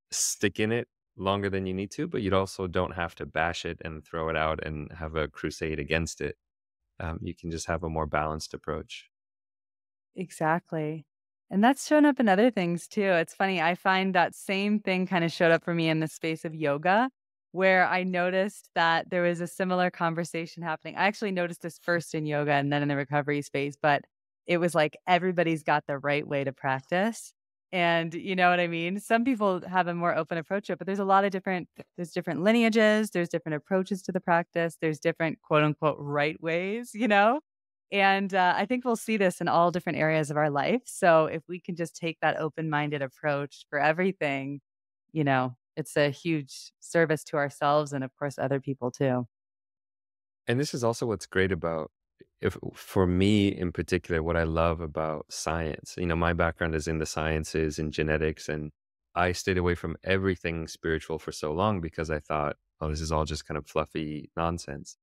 stick in it longer than you need to, but you also don't have to bash it and throw it out and have a crusade against it. You can just have a more balanced approach. Exactly. And that's shown up in other things too. It's funny, I find that same thing kind of showed up for me in the space of yoga, where I noticed that there was a similar conversation happening. I actually noticed this first in yoga and then in the recovery space, but it was like everybody's got the right way to practice. And you know what I mean? Some people have a more open approach to it, but there's a lot of there's different lineages, there's different approaches to the practice, there's different quote unquote right ways. And I think we'll see this in all different areas of our life. So if we can just take that open-minded approach for everything, it's a huge service to ourselves and of course other people too. And this is also what's great about, if for me in particular, what I love about science. My background is in the sciences and genetics, and I stayed away from everything spiritual for so long because I thought, oh, this is all just kind of fluffy nonsense.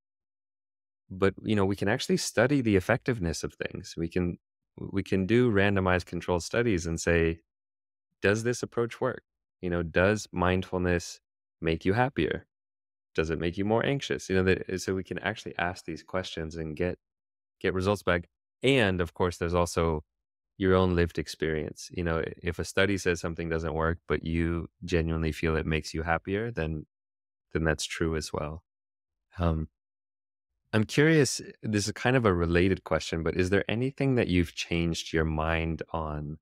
But we can actually study the effectiveness of things. We can do randomized controlled studies and say, does this approach work? Does mindfulness make you happier? Does it make you more anxious? So we can actually ask these questions and get results back. And of course, there's also your own lived experience. If a study says something doesn't work, but you genuinely feel it makes you happier, then that's true as well. Um, I'm curious. This is kind of a related question, but is there anything that you've changed your mind on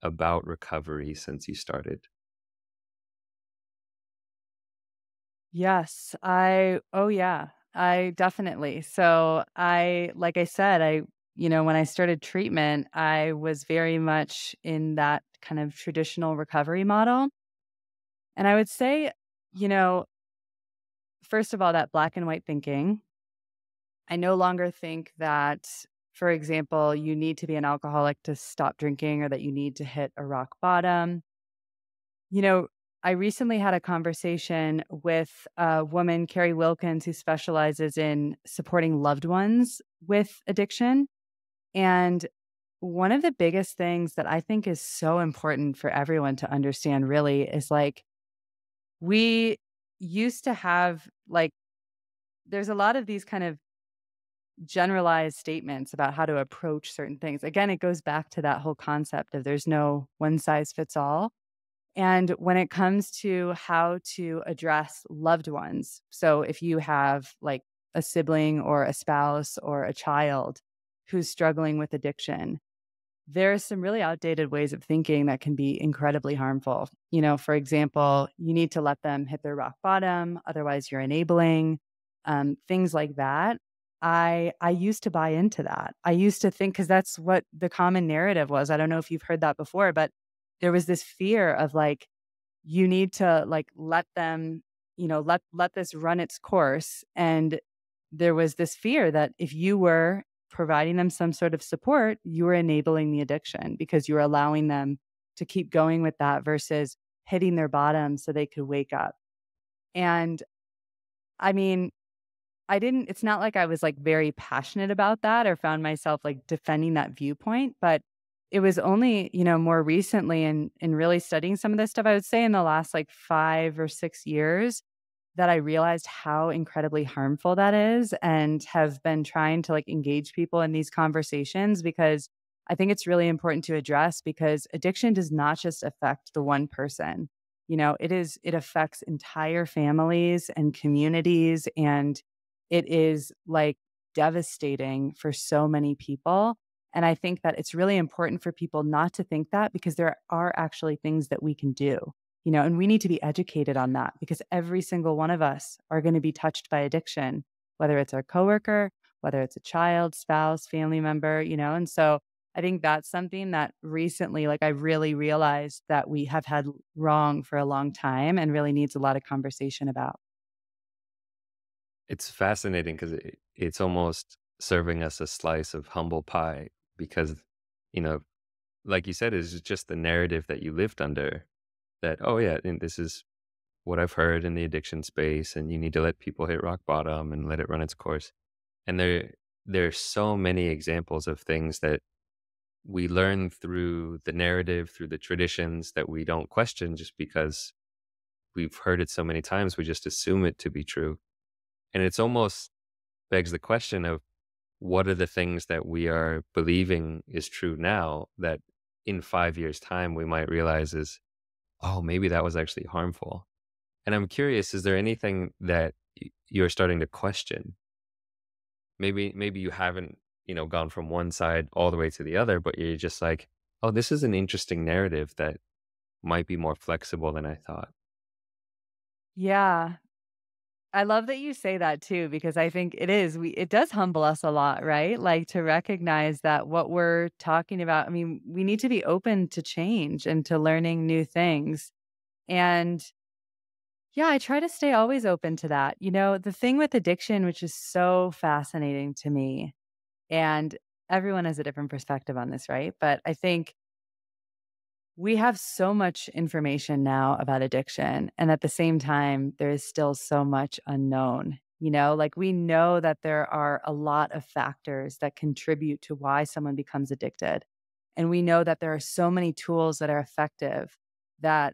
about recovery since you started? Yes, oh yeah, I definitely. So like I said, when I started treatment, I was very much in that kind of traditional recovery model. And I would say, you know, first of all, that black and white thinking, I no longer think that, for example, you need to be an alcoholic to stop drinking or that you need to hit a rock bottom. You know, I recently had a conversation with a woman, Carrie Wilkins, who specializes in supporting loved ones with addiction. And one of the biggest things that I think is so important for everyone to understand really is like, we used to have, like, there's a lot of these kind of generalized statements about how to approach certain things. Again, it goes back to that whole concept of there's no one size fits all. And when it comes to how to address loved ones, so if you have like a sibling or a spouse or a child who's struggling with addiction, there are some really outdated ways of thinking that can be incredibly harmful. For example, you need to let them hit their rock bottom, otherwise you're enabling, things like that. I used to buy into that. I used to think, because that's what the common narrative was. I don't know if you've heard that before, but there was this fear of like, you need to like let them, let this run its course. And there was this fear that if you were providing them some sort of support, you were enabling the addiction because you were allowing them to keep going with that versus hitting their bottom so they could wake up. And I mean, it's not like I was like very passionate about that or found myself like defending that viewpoint, but it was only, more recently in really studying some of this stuff, I would say in the last like 5 or 6 years, that I realized how incredibly harmful that is and have been trying to like engage people in these conversations because I think it's really important to address because addiction does not just affect the one person. It affects entire families and communities, and it is like devastating for so many people. And I think that it's really important for people not to think that because there are actually things that we can do, and we need to be educated on that because every single one of us are going to be touched by addiction, whether it's our coworker, whether it's a child, spouse, family member, and so I think that's something that recently, like I really realized that we have had wrong for a long time and really needs a lot of conversation about. It's fascinating because it's almost serving us a slice of humble pie because, you know, like you said, it's just the narrative that you lived under that, oh, yeah, and this is what I've heard in the addiction space, and you need to let people hit rock bottom and let it run its course. And there's so many examples of things that we learn through the narrative, through the traditions that we don't question just because we've heard it so many times, we just assume it to be true. And it's almost begs the question of what are the things that we are believing is true now that in 5 years' time we might realize is, oh, maybe that was actually harmful. And I'm curious, is there anything that you're starting to question? Maybe you haven't, gone from one side all the way to the other, but you're just like, oh, this is an interesting narrative that might be more flexible than I thought. Yeah. I love that you say that too, because I think it does humble us a lot, right? Like to recognize that what we're talking about, I mean, we need to be open to change and to learning new things. And yeah, I try to stay always open to that. The thing with addiction, which is so fascinating to me, and everyone has a different perspective on this, right? But I think we have so much information now about addiction. And at the same time, there is still so much unknown. Like we know that there are a lot of factors that contribute to why someone becomes addicted. And we know that there are so many tools that are effective that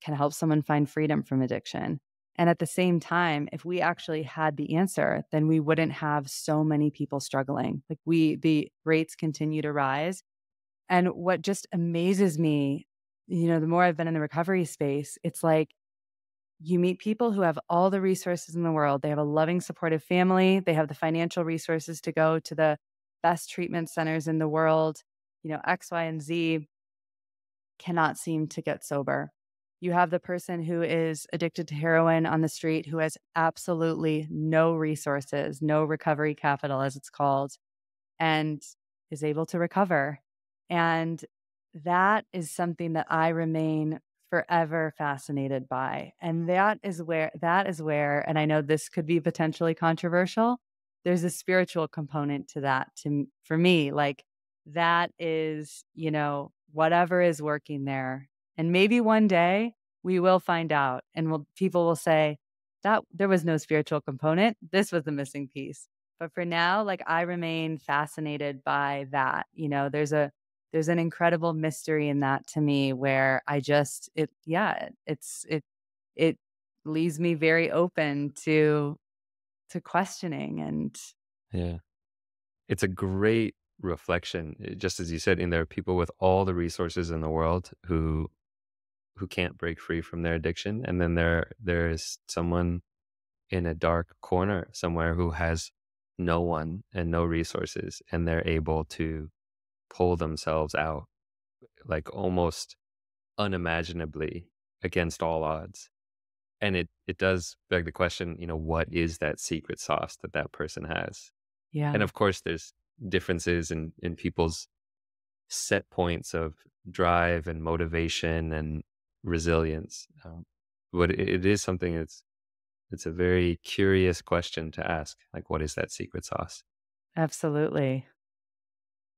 can help someone find freedom from addiction. And at the same time, if we actually had the answer, then we wouldn't have so many people struggling. Like the rates continue to rise, and what just amazes me, the more I've been in the recovery space, it's like you meet people who have all the resources in the world. They have a loving, supportive family. They have the financial resources to go to the best treatment centers in the world. X, Y, and Z cannot seem to get sober. You have the person who is addicted to heroin on the street who has absolutely no resources, no recovery capital, as it's called, and is able to recover. And that is something that I remain forever fascinated by. And that is where, and I know this could be potentially controversial, there's a spiritual component to that for me. Like that is, whatever is working there. And maybe one day we will find out and people will say that there was no spiritual component. This was the missing piece. But for now, like I remain fascinated by that. There's an incredible mystery in that to me where I just it yeah, it leaves me very open to questioning and Yeah. It's a great reflection. Just as you said, there are people with all the resources in the world who can't break free from their addiction, and then there is someone in a dark corner somewhere who has no one and no resources, and they're able to pull themselves out, like almost unimaginably against all odds. And it does beg the question, what is that secret sauce that that person has? And Yeah, of course, there's differences in people's set points of drive and motivation and resilience. But it is something it's a very curious question to ask. Like, what is that secret sauce? absolutely.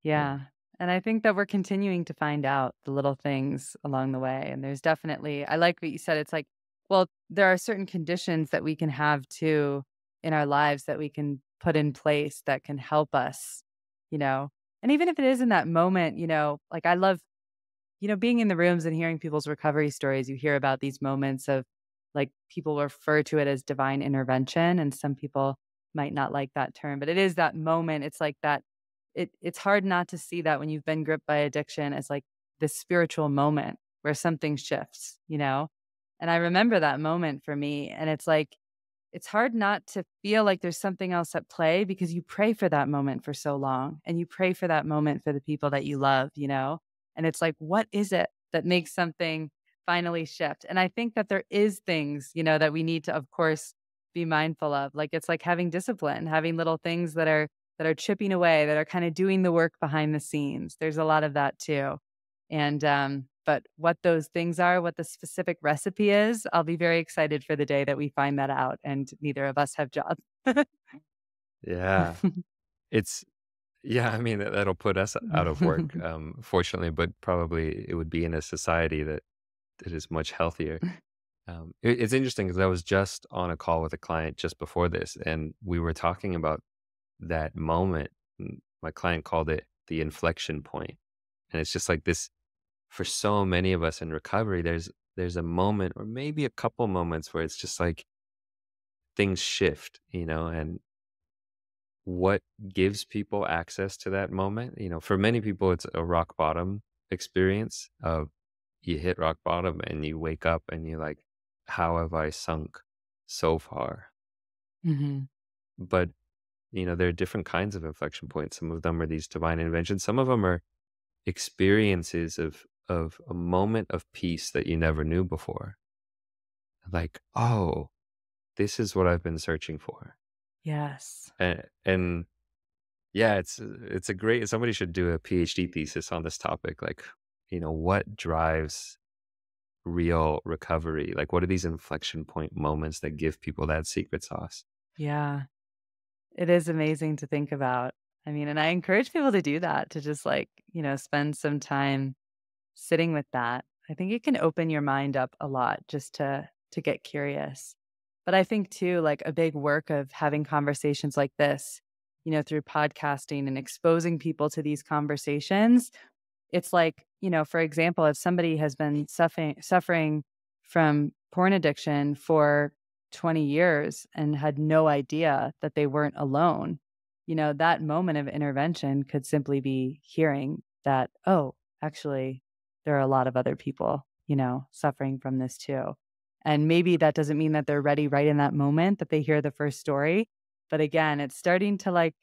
Yeah. Yeah. And I think that we're continuing to find out the little things along the way. And there's definitely, I like what you said. It's like, well, there are certain conditions that we can have too in our lives that we can put in place that can help us, you know. And even if it is in that moment, like I love being in the rooms and hearing people's recovery stories, you hear about these moments of like people refer to it as divine intervention, and some people might not like that term, but it is that moment. It's like that. It's hard not to see that when you've been gripped by addiction as like this spiritual moment where something shifts. And I remember that moment for me, and it's like it's hard not to feel like there's something else at play because you pray for that moment for so long and you pray for that moment for the people that you love. And it's like, what is it that makes something finally shift? And I think that there is things that we need to, of course, be mindful of. Like it's like having discipline, having little things that are chipping away, that are kind of doing the work behind the scenes. There's a lot of that too. And but what those things are, what the specific recipe is, I'll be very excited for the day that we find that out and neither of us have jobs. Yeah. It's yeah, I mean, that'll put us out of work, fortunately, but probably it would be in a society that is much healthier. It's interesting because I was just on a call with a client just before this, and we were talking about that moment. My client called it the inflection point, and it's just like this for so many of us in recovery. There's a moment, or maybe a couple moments, where it's just like things shift, and what gives people access to that moment? For many people, it's a rock bottom experience of you hit rock bottom and you wake up and you're like, how have I sunk so far? Mhm. But, there are different kinds of inflection points. Some of them are these divine interventions. Some of them are experiences of a moment of peace that you never knew before. Like, oh, this is what I've been searching for. Yes. And yeah, it's a great somebody should do a PhD thesis on this topic. Like, what drives real recovery? Like, what are these inflection point moments that give people that secret sauce? Yeah. It is amazing to think about. I mean, and I encourage people to do that, to just like spend some time sitting with that. I think it can open your mind up a lot just to get curious. But I think too, like a big work of having conversations like this through podcasting and exposing people to these conversations. It's like for example, if somebody has been suffering from porn addiction for 20 years and had no idea that they weren't alone that moment of intervention could simply be hearing that, oh, actually, there are a lot of other people suffering from this too. And maybe that doesn't mean that they're ready right in that moment that they hear the first story. But again, it's starting to like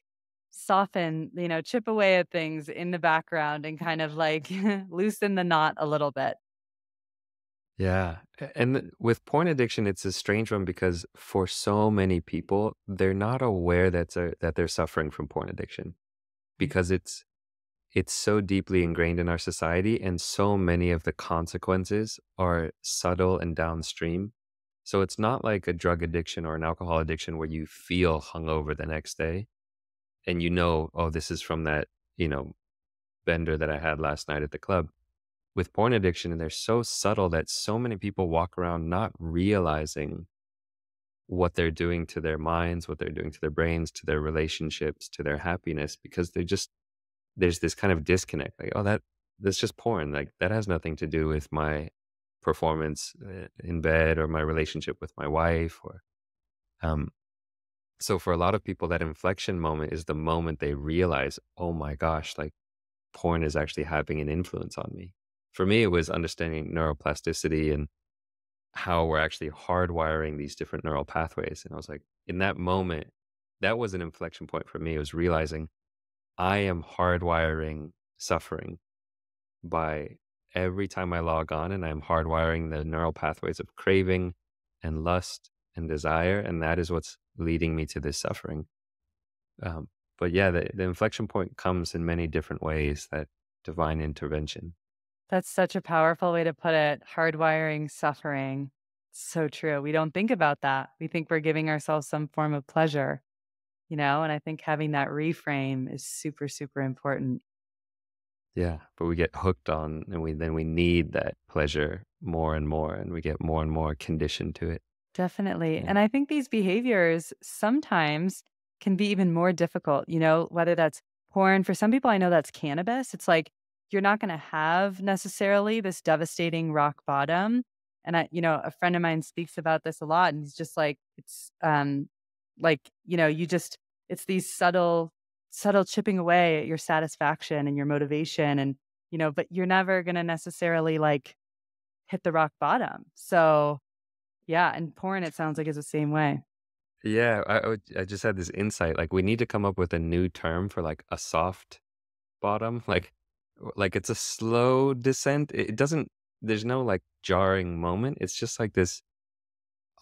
soften chip away at things in the background and kind of like loosen the knot a little bit. Yeah. With porn addiction, it's a strange one because for so many people, they're not aware that they're suffering from porn addiction Mm. because it's so deeply ingrained in our society, and so many of the consequences are subtle and downstream. So it's not like a drug addiction or an alcohol addiction where you feel hungover the next day and oh, this is from that, you know, bender that I had last night at the club. With porn addiction, and they're so subtle that so many people walk around not realizing what they're doing to their minds, what they're doing to their brains, to their relationships, to their happiness, because there's this kind of disconnect. Like, oh, that's just porn. Like that has nothing to do with my performance in bed or my relationship with my wife or um so for a lot of people that inflection moment is the moment they realize, oh my gosh, like porn is actually having an influence on me. For me, it was understanding neuroplasticity and how we're actually hardwiring these different neural pathways. And I was like, in that moment, that was an inflection point for me. It was realizing I am hardwiring suffering by every time I log on and I'm hardwiring the neural pathways of craving and lust and desire. And that is what's leading me to this suffering. Um, but yeah, the inflection point comes in many different ways, that divine intervention. That's such a powerful way to put it, hardwiring suffering. So true. We don't think about that. We think we're giving ourselves some form of pleasure, and I think having that reframe is super, super important. Yeah, but we get hooked on, and we need that pleasure more and more, and we get more and more conditioned to it. Definitely. Yeah. And I think these behaviors sometimes can be even more difficult, whether that's porn. For some people, I know that's cannabis. It's like you're not going to have necessarily this devastating rock bottom. And a friend of mine speaks about this a lot. And he's just like, it's like, it's these subtle chipping away at your satisfaction and your motivation. And, but you're never going to necessarily like hit the rock bottom. So, yeah, and porn, it sounds like, is the same way. Yeah, I just had this insight, like, we need to come up with a new term for, like, a soft bottom, like, it's a slow descent. It doesn't there's no, like, jarring moment. It's just like this,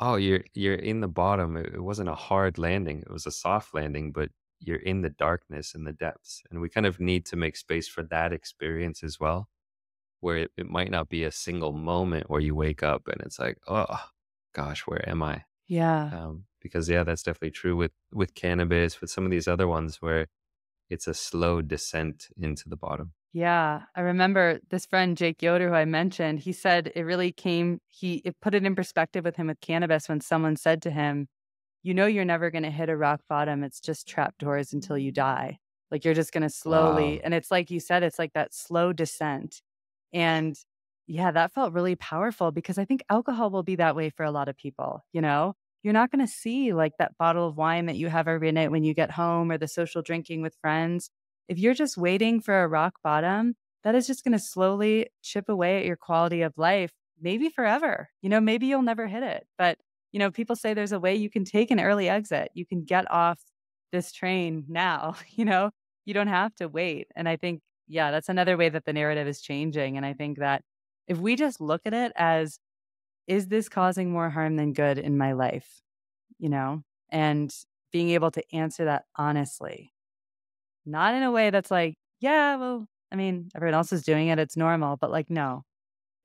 "Oh, you're in the bottom." It wasn't a hard landing, it was a soft landing, but you're in the darkness and the depths, and we kind of need to make space for that experience as well, where it might not be a single moment where you wake up and it's like, "Oh, gosh, where am I?" Yeah. Because yeah, that's definitely true with cannabis, with some of these other ones where it's a slow descent into the bottom. Yeah. I remember this friend, Jake Yoder, who I mentioned, he said it really it put it in perspective with him with cannabis when someone said to him, you're never going to hit a rock bottom. It's just trapdoors until you die. Like you're just going to slowly, Wow. and it's like you said, it's like that slow descent. And yeah, that felt really powerful because I think alcohol will be that way for a lot of people. You're not going to see like that bottle of wine that you have every night when you get home or the social drinking with friends. If you're just waiting for a rock bottom, that is just going to slowly chip away at your quality of life, maybe forever. Maybe you'll never hit it. But people say there's a way you can take an early exit. You can get off this train now, you don't have to wait. And I think, yeah, that's another way that the narrative is changing. And I think that if we just look at it as, is this causing more harm than good in my life? You know, and being able to answer that honestly, not in a way that's like, yeah, well, I mean, everyone else is doing it. It's normal. But like, no,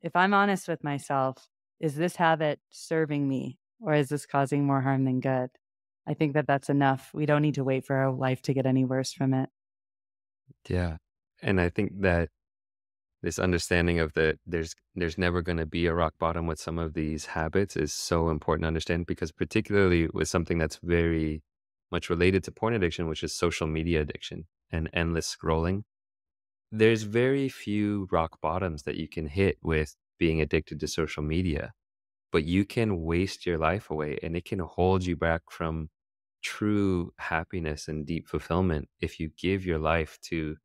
if I'm honest with myself, is this habit serving me or is this causing more harm than good? I think that that's enough. We don't need to wait for our life to get any worse from it. Yeah. And I think that this understanding of there's never going to be a rock bottom with some of these habits is so important to understand, because particularly with something that's very much related to porn addiction, which is social media addiction and endless scrolling. There's very few rock bottoms that you can hit with being addicted to social media, but you can waste your life away and it can hold you back from true happiness and deep fulfillment if you give your life to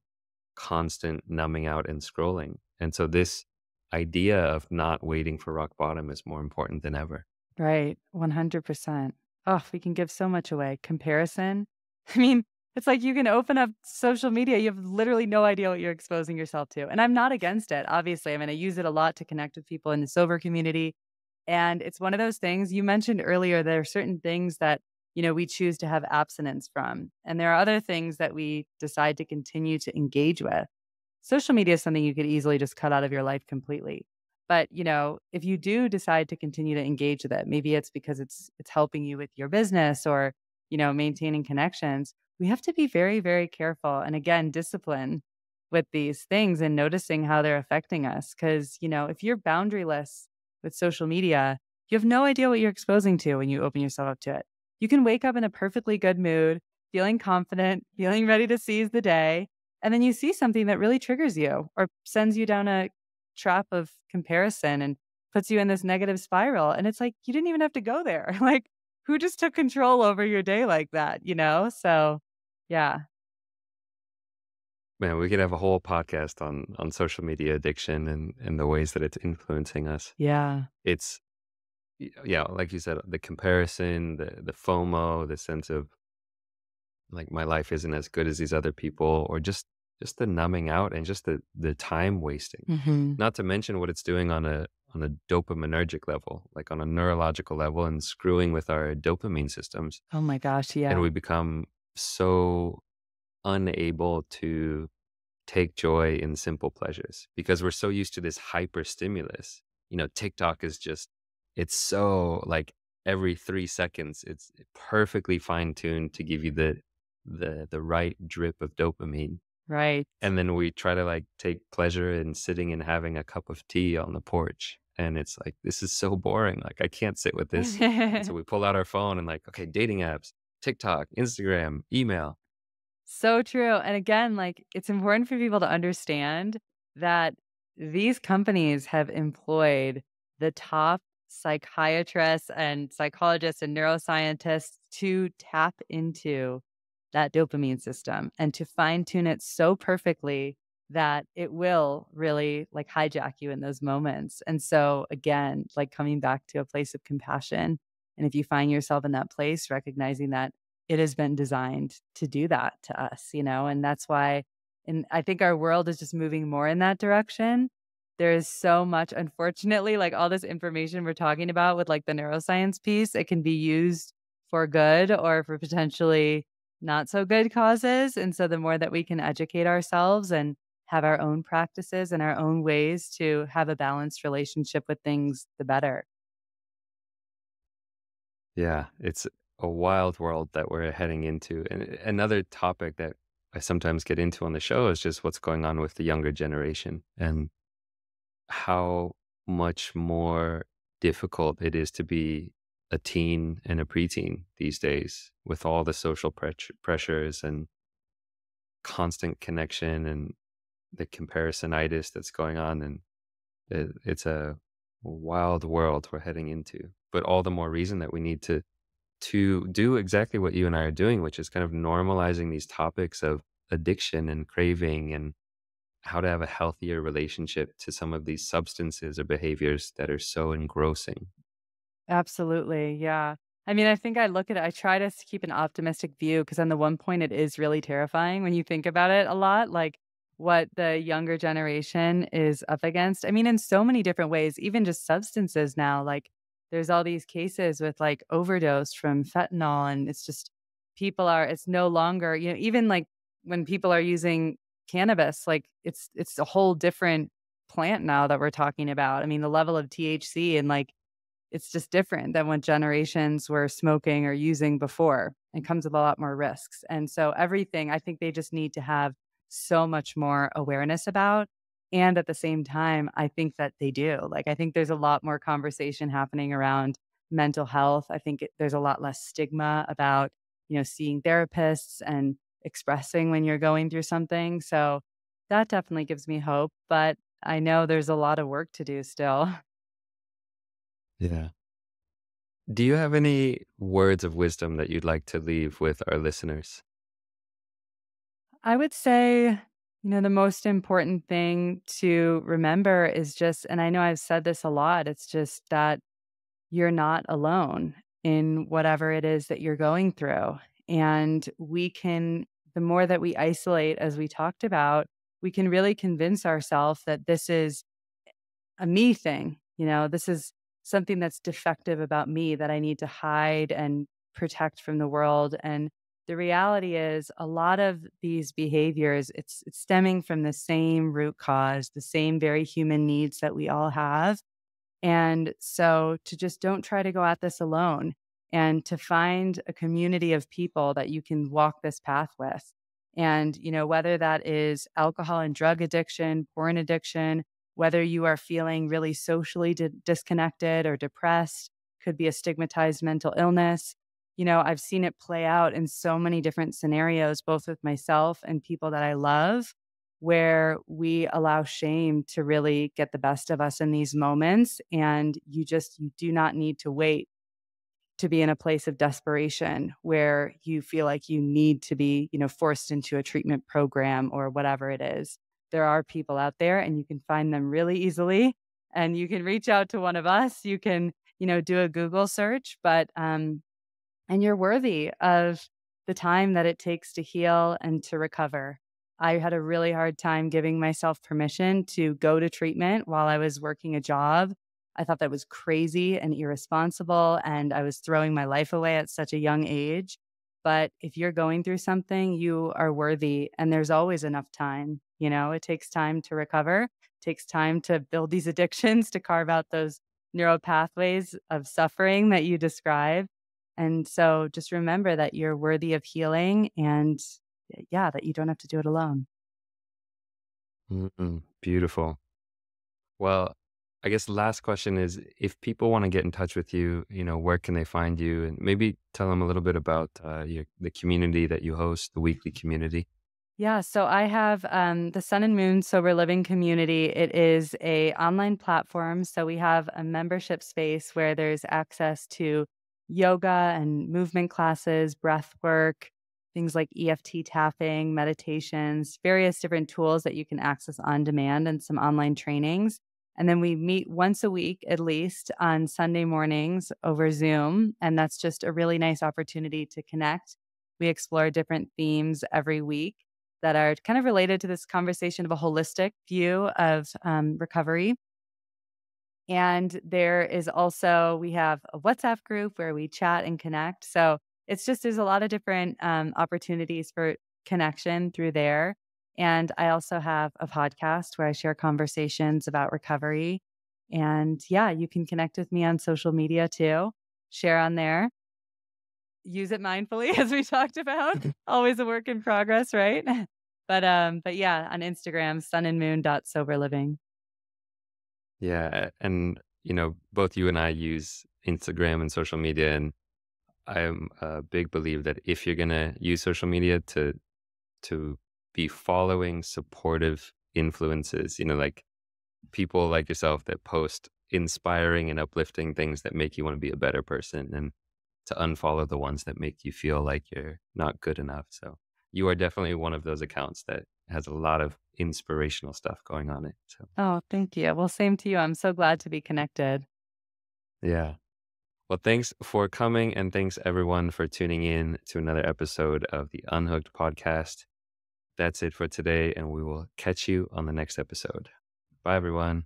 constant numbing out and scrolling. And so this idea of not waiting for rock bottom is more important than ever. Right. 100%. Oh, we can give so much away. Comparison. I mean, it's like you can open up social media. You have literally no idea what you're exposing yourself to. And I'm not against it, obviously. I mean, I use it a lot to connect with people in the sober community. And it's one of those things you mentioned earlier. There are certain things that, we choose to have abstinence from. And there are other things that we decide to continue to engage with. Social media is something you could easily just cut out of your life completely. But, if you do decide to continue to engage with it, maybe it's because it's helping you with your business or, maintaining connections. We have to be very, very careful and again, discipline with these things and noticing how they're affecting us. Cause, if you're boundaryless with social media, you have no idea what you're exposing to when you open yourself up to it. You can wake up in a perfectly good mood, feeling confident, feeling ready to seize the day, and then you see something that really triggers you or sends you down a trap of comparison and puts you in this negative spiral. And it's like, you didn't even have to go there. Like, who just took control over your day like that? So, yeah. Man, we could have a whole podcast on social media addiction and the ways that it's influencing us. Yeah. It's yeah, like you said, the comparison, the FOMO, the sense of like my life isn't as good as these other people, or just just the numbing out and just the time wasting. Hmm. Not to mention what it's doing on a dopaminergic level, like on a neurological level and screwing with our dopamine systems. Oh my gosh. And Yeah. we become so unable to take joy in simple pleasures because we're so used to this hyper stimulus. You know, TikTok is just, it's so like every 3 seconds, it's perfectly fine tuned to give you the right drip of dopamine. Right. And then we try to like take pleasure in sitting and having a cup of tea on the porch. And it's like, this is so boring. Like, I can't sit with this. And so we pull out our phone and like, okay, dating apps, TikTok, Instagram, email. So true. And again, like it's important for people to understand that these companies have employed the top psychiatrists and psychologists and neuroscientists to tap into that dopamine system and to fine tune it so perfectly that it will really like hijack you in those moments. And so, again, like coming back to a place of compassion. And if you find yourself in that place, recognizing that it has been designed to do that to us, and that's why and I think our world is just moving more in that direction. There is so much unfortunately, like, all this information we're talking about with, like, the neuroscience piece, it can be used for good or for potentially not so good causes, and so the more that we can educate ourselves and have our own practices and our own ways to have a balanced relationship with things, the better. Yeah, it's a wild world that we're heading into. And another topic that I sometimes get into on the show is just what's going on with the younger generation and how much more difficult it is to be a teen and a preteen these days with all the social pressures and constant connection and the comparisonitis that's going on. And it's a wild world we're heading into. But all the more reason that we need to do exactly what you and I are doing, which is kind of normalizing these topics of addiction and craving and how to have a healthier relationship to some of these substances or behaviors that are so engrossing. Absolutely, yeah. I mean, I think I look at it I try to keep an optimistic view because on the one point, it is really terrifying when you think about it a lot, like, what the younger generation is up against. I mean, in so many different ways, even just substances now, like, there's all these cases with, like, overdose from fentanyl, and it's just it's no longer even, like, when people are using cannabis, like, it's a whole different plant now that we're talking about. I mean, the level of THC and, like, it's just different than what generations were smoking or using before and comes with a lot more risks. And so everything, I think they just need to have so much more awareness about. And at the same time, I think that they do. Like, I think there's a lot more conversation happening around mental health. I think there's a lot less stigma about, seeing therapists and expressing when you're going through something. So that definitely gives me hope. But I know there's a lot of work to do still. Yeah. Do you have any words of wisdom that you'd like to leave with our listeners? I would say, the most important thing to remember is just, and I know I've said this a lot, it's just that you're not alone in whatever it is that you're going through. And the more that we isolate, as we talked about, we can really convince ourselves that this is a me thing. This is something that's defective about me that I need to hide and protect from the world. And the reality is a lot of these behaviors, it's stemming from the same root cause, the same very human needs that we all have. And so to just don't try to go at this alone and to find a community of people that you can walk this path with. And, whether that is alcohol and drug addiction, porn addiction, whether you are feeling really socially disconnected or depressed, could be a stigmatized mental illness. I've seen it play out in so many different scenarios, both with myself and people that I love, where we allow shame to really get the best of us in these moments. And you do not need to wait to be in a place of desperation where you feel like you need to be, forced into a treatment program or whatever it is. There are people out there and you can find them really easily. And you can reach out to one of us. You can, do a Google search, and you're worthy of the time that it takes to heal and to recover. I had a really hard time giving myself permission to go to treatment while I was working a job. I thought that was crazy and irresponsible, and I was throwing my life away at such a young age. But if you're going through something, you are worthy, and there's always enough time. You know, it takes time to recover, takes time to build these addictions, to carve out those neural pathways of suffering that you describe. And so just remember that you're worthy of healing and yeah, that you don't have to do it alone. Beautiful. Well, I guess the last question is if people want to get in touch with you, where can they find you? And maybe tell them a little bit about the community that you host, the weekly community. Yeah, so I have the Sun and Moon Sober Living community. It is a online platform. So we have a membership space where there's access to yoga and movement classes, breath work, things like EFT tapping, meditations, various different tools that you can access on demand, and some online trainings. And then we meet once a week at least on Sunday mornings over Zoom. And that's just a really nice opportunity to connect. We explore different themes every week that are kind of related to this conversation of a holistic view of recovery. And there is also, we have a WhatsApp group where we chat and connect. So it's just, there's a lot of different opportunities for connection through there. And I also have a podcast where I share conversations about recovery. And yeah, you can connect with me on social media too, share on there. Use it mindfully as we talked about. Always a work in progress, right? But yeah, on Instagram, sunandmoon.soberliving. Yeah. And, both you and I use Instagram and social media. And I am a big believer that if you're going to use social media to be following supportive influences, like people like yourself that post inspiring and uplifting things that make you want to be a better person, and to unfollow the ones that make you feel like you're not good enough. So you are definitely one of those accounts that has a lot of inspirational stuff going on it. So Oh, thank you. Well, same to you. I'm so glad to be connected. yeah. Well, thanks for coming, and thanks everyone for tuning in to another episode of the Unhooked podcast. That's it for today, and we will catch you on the next episode. Bye, everyone.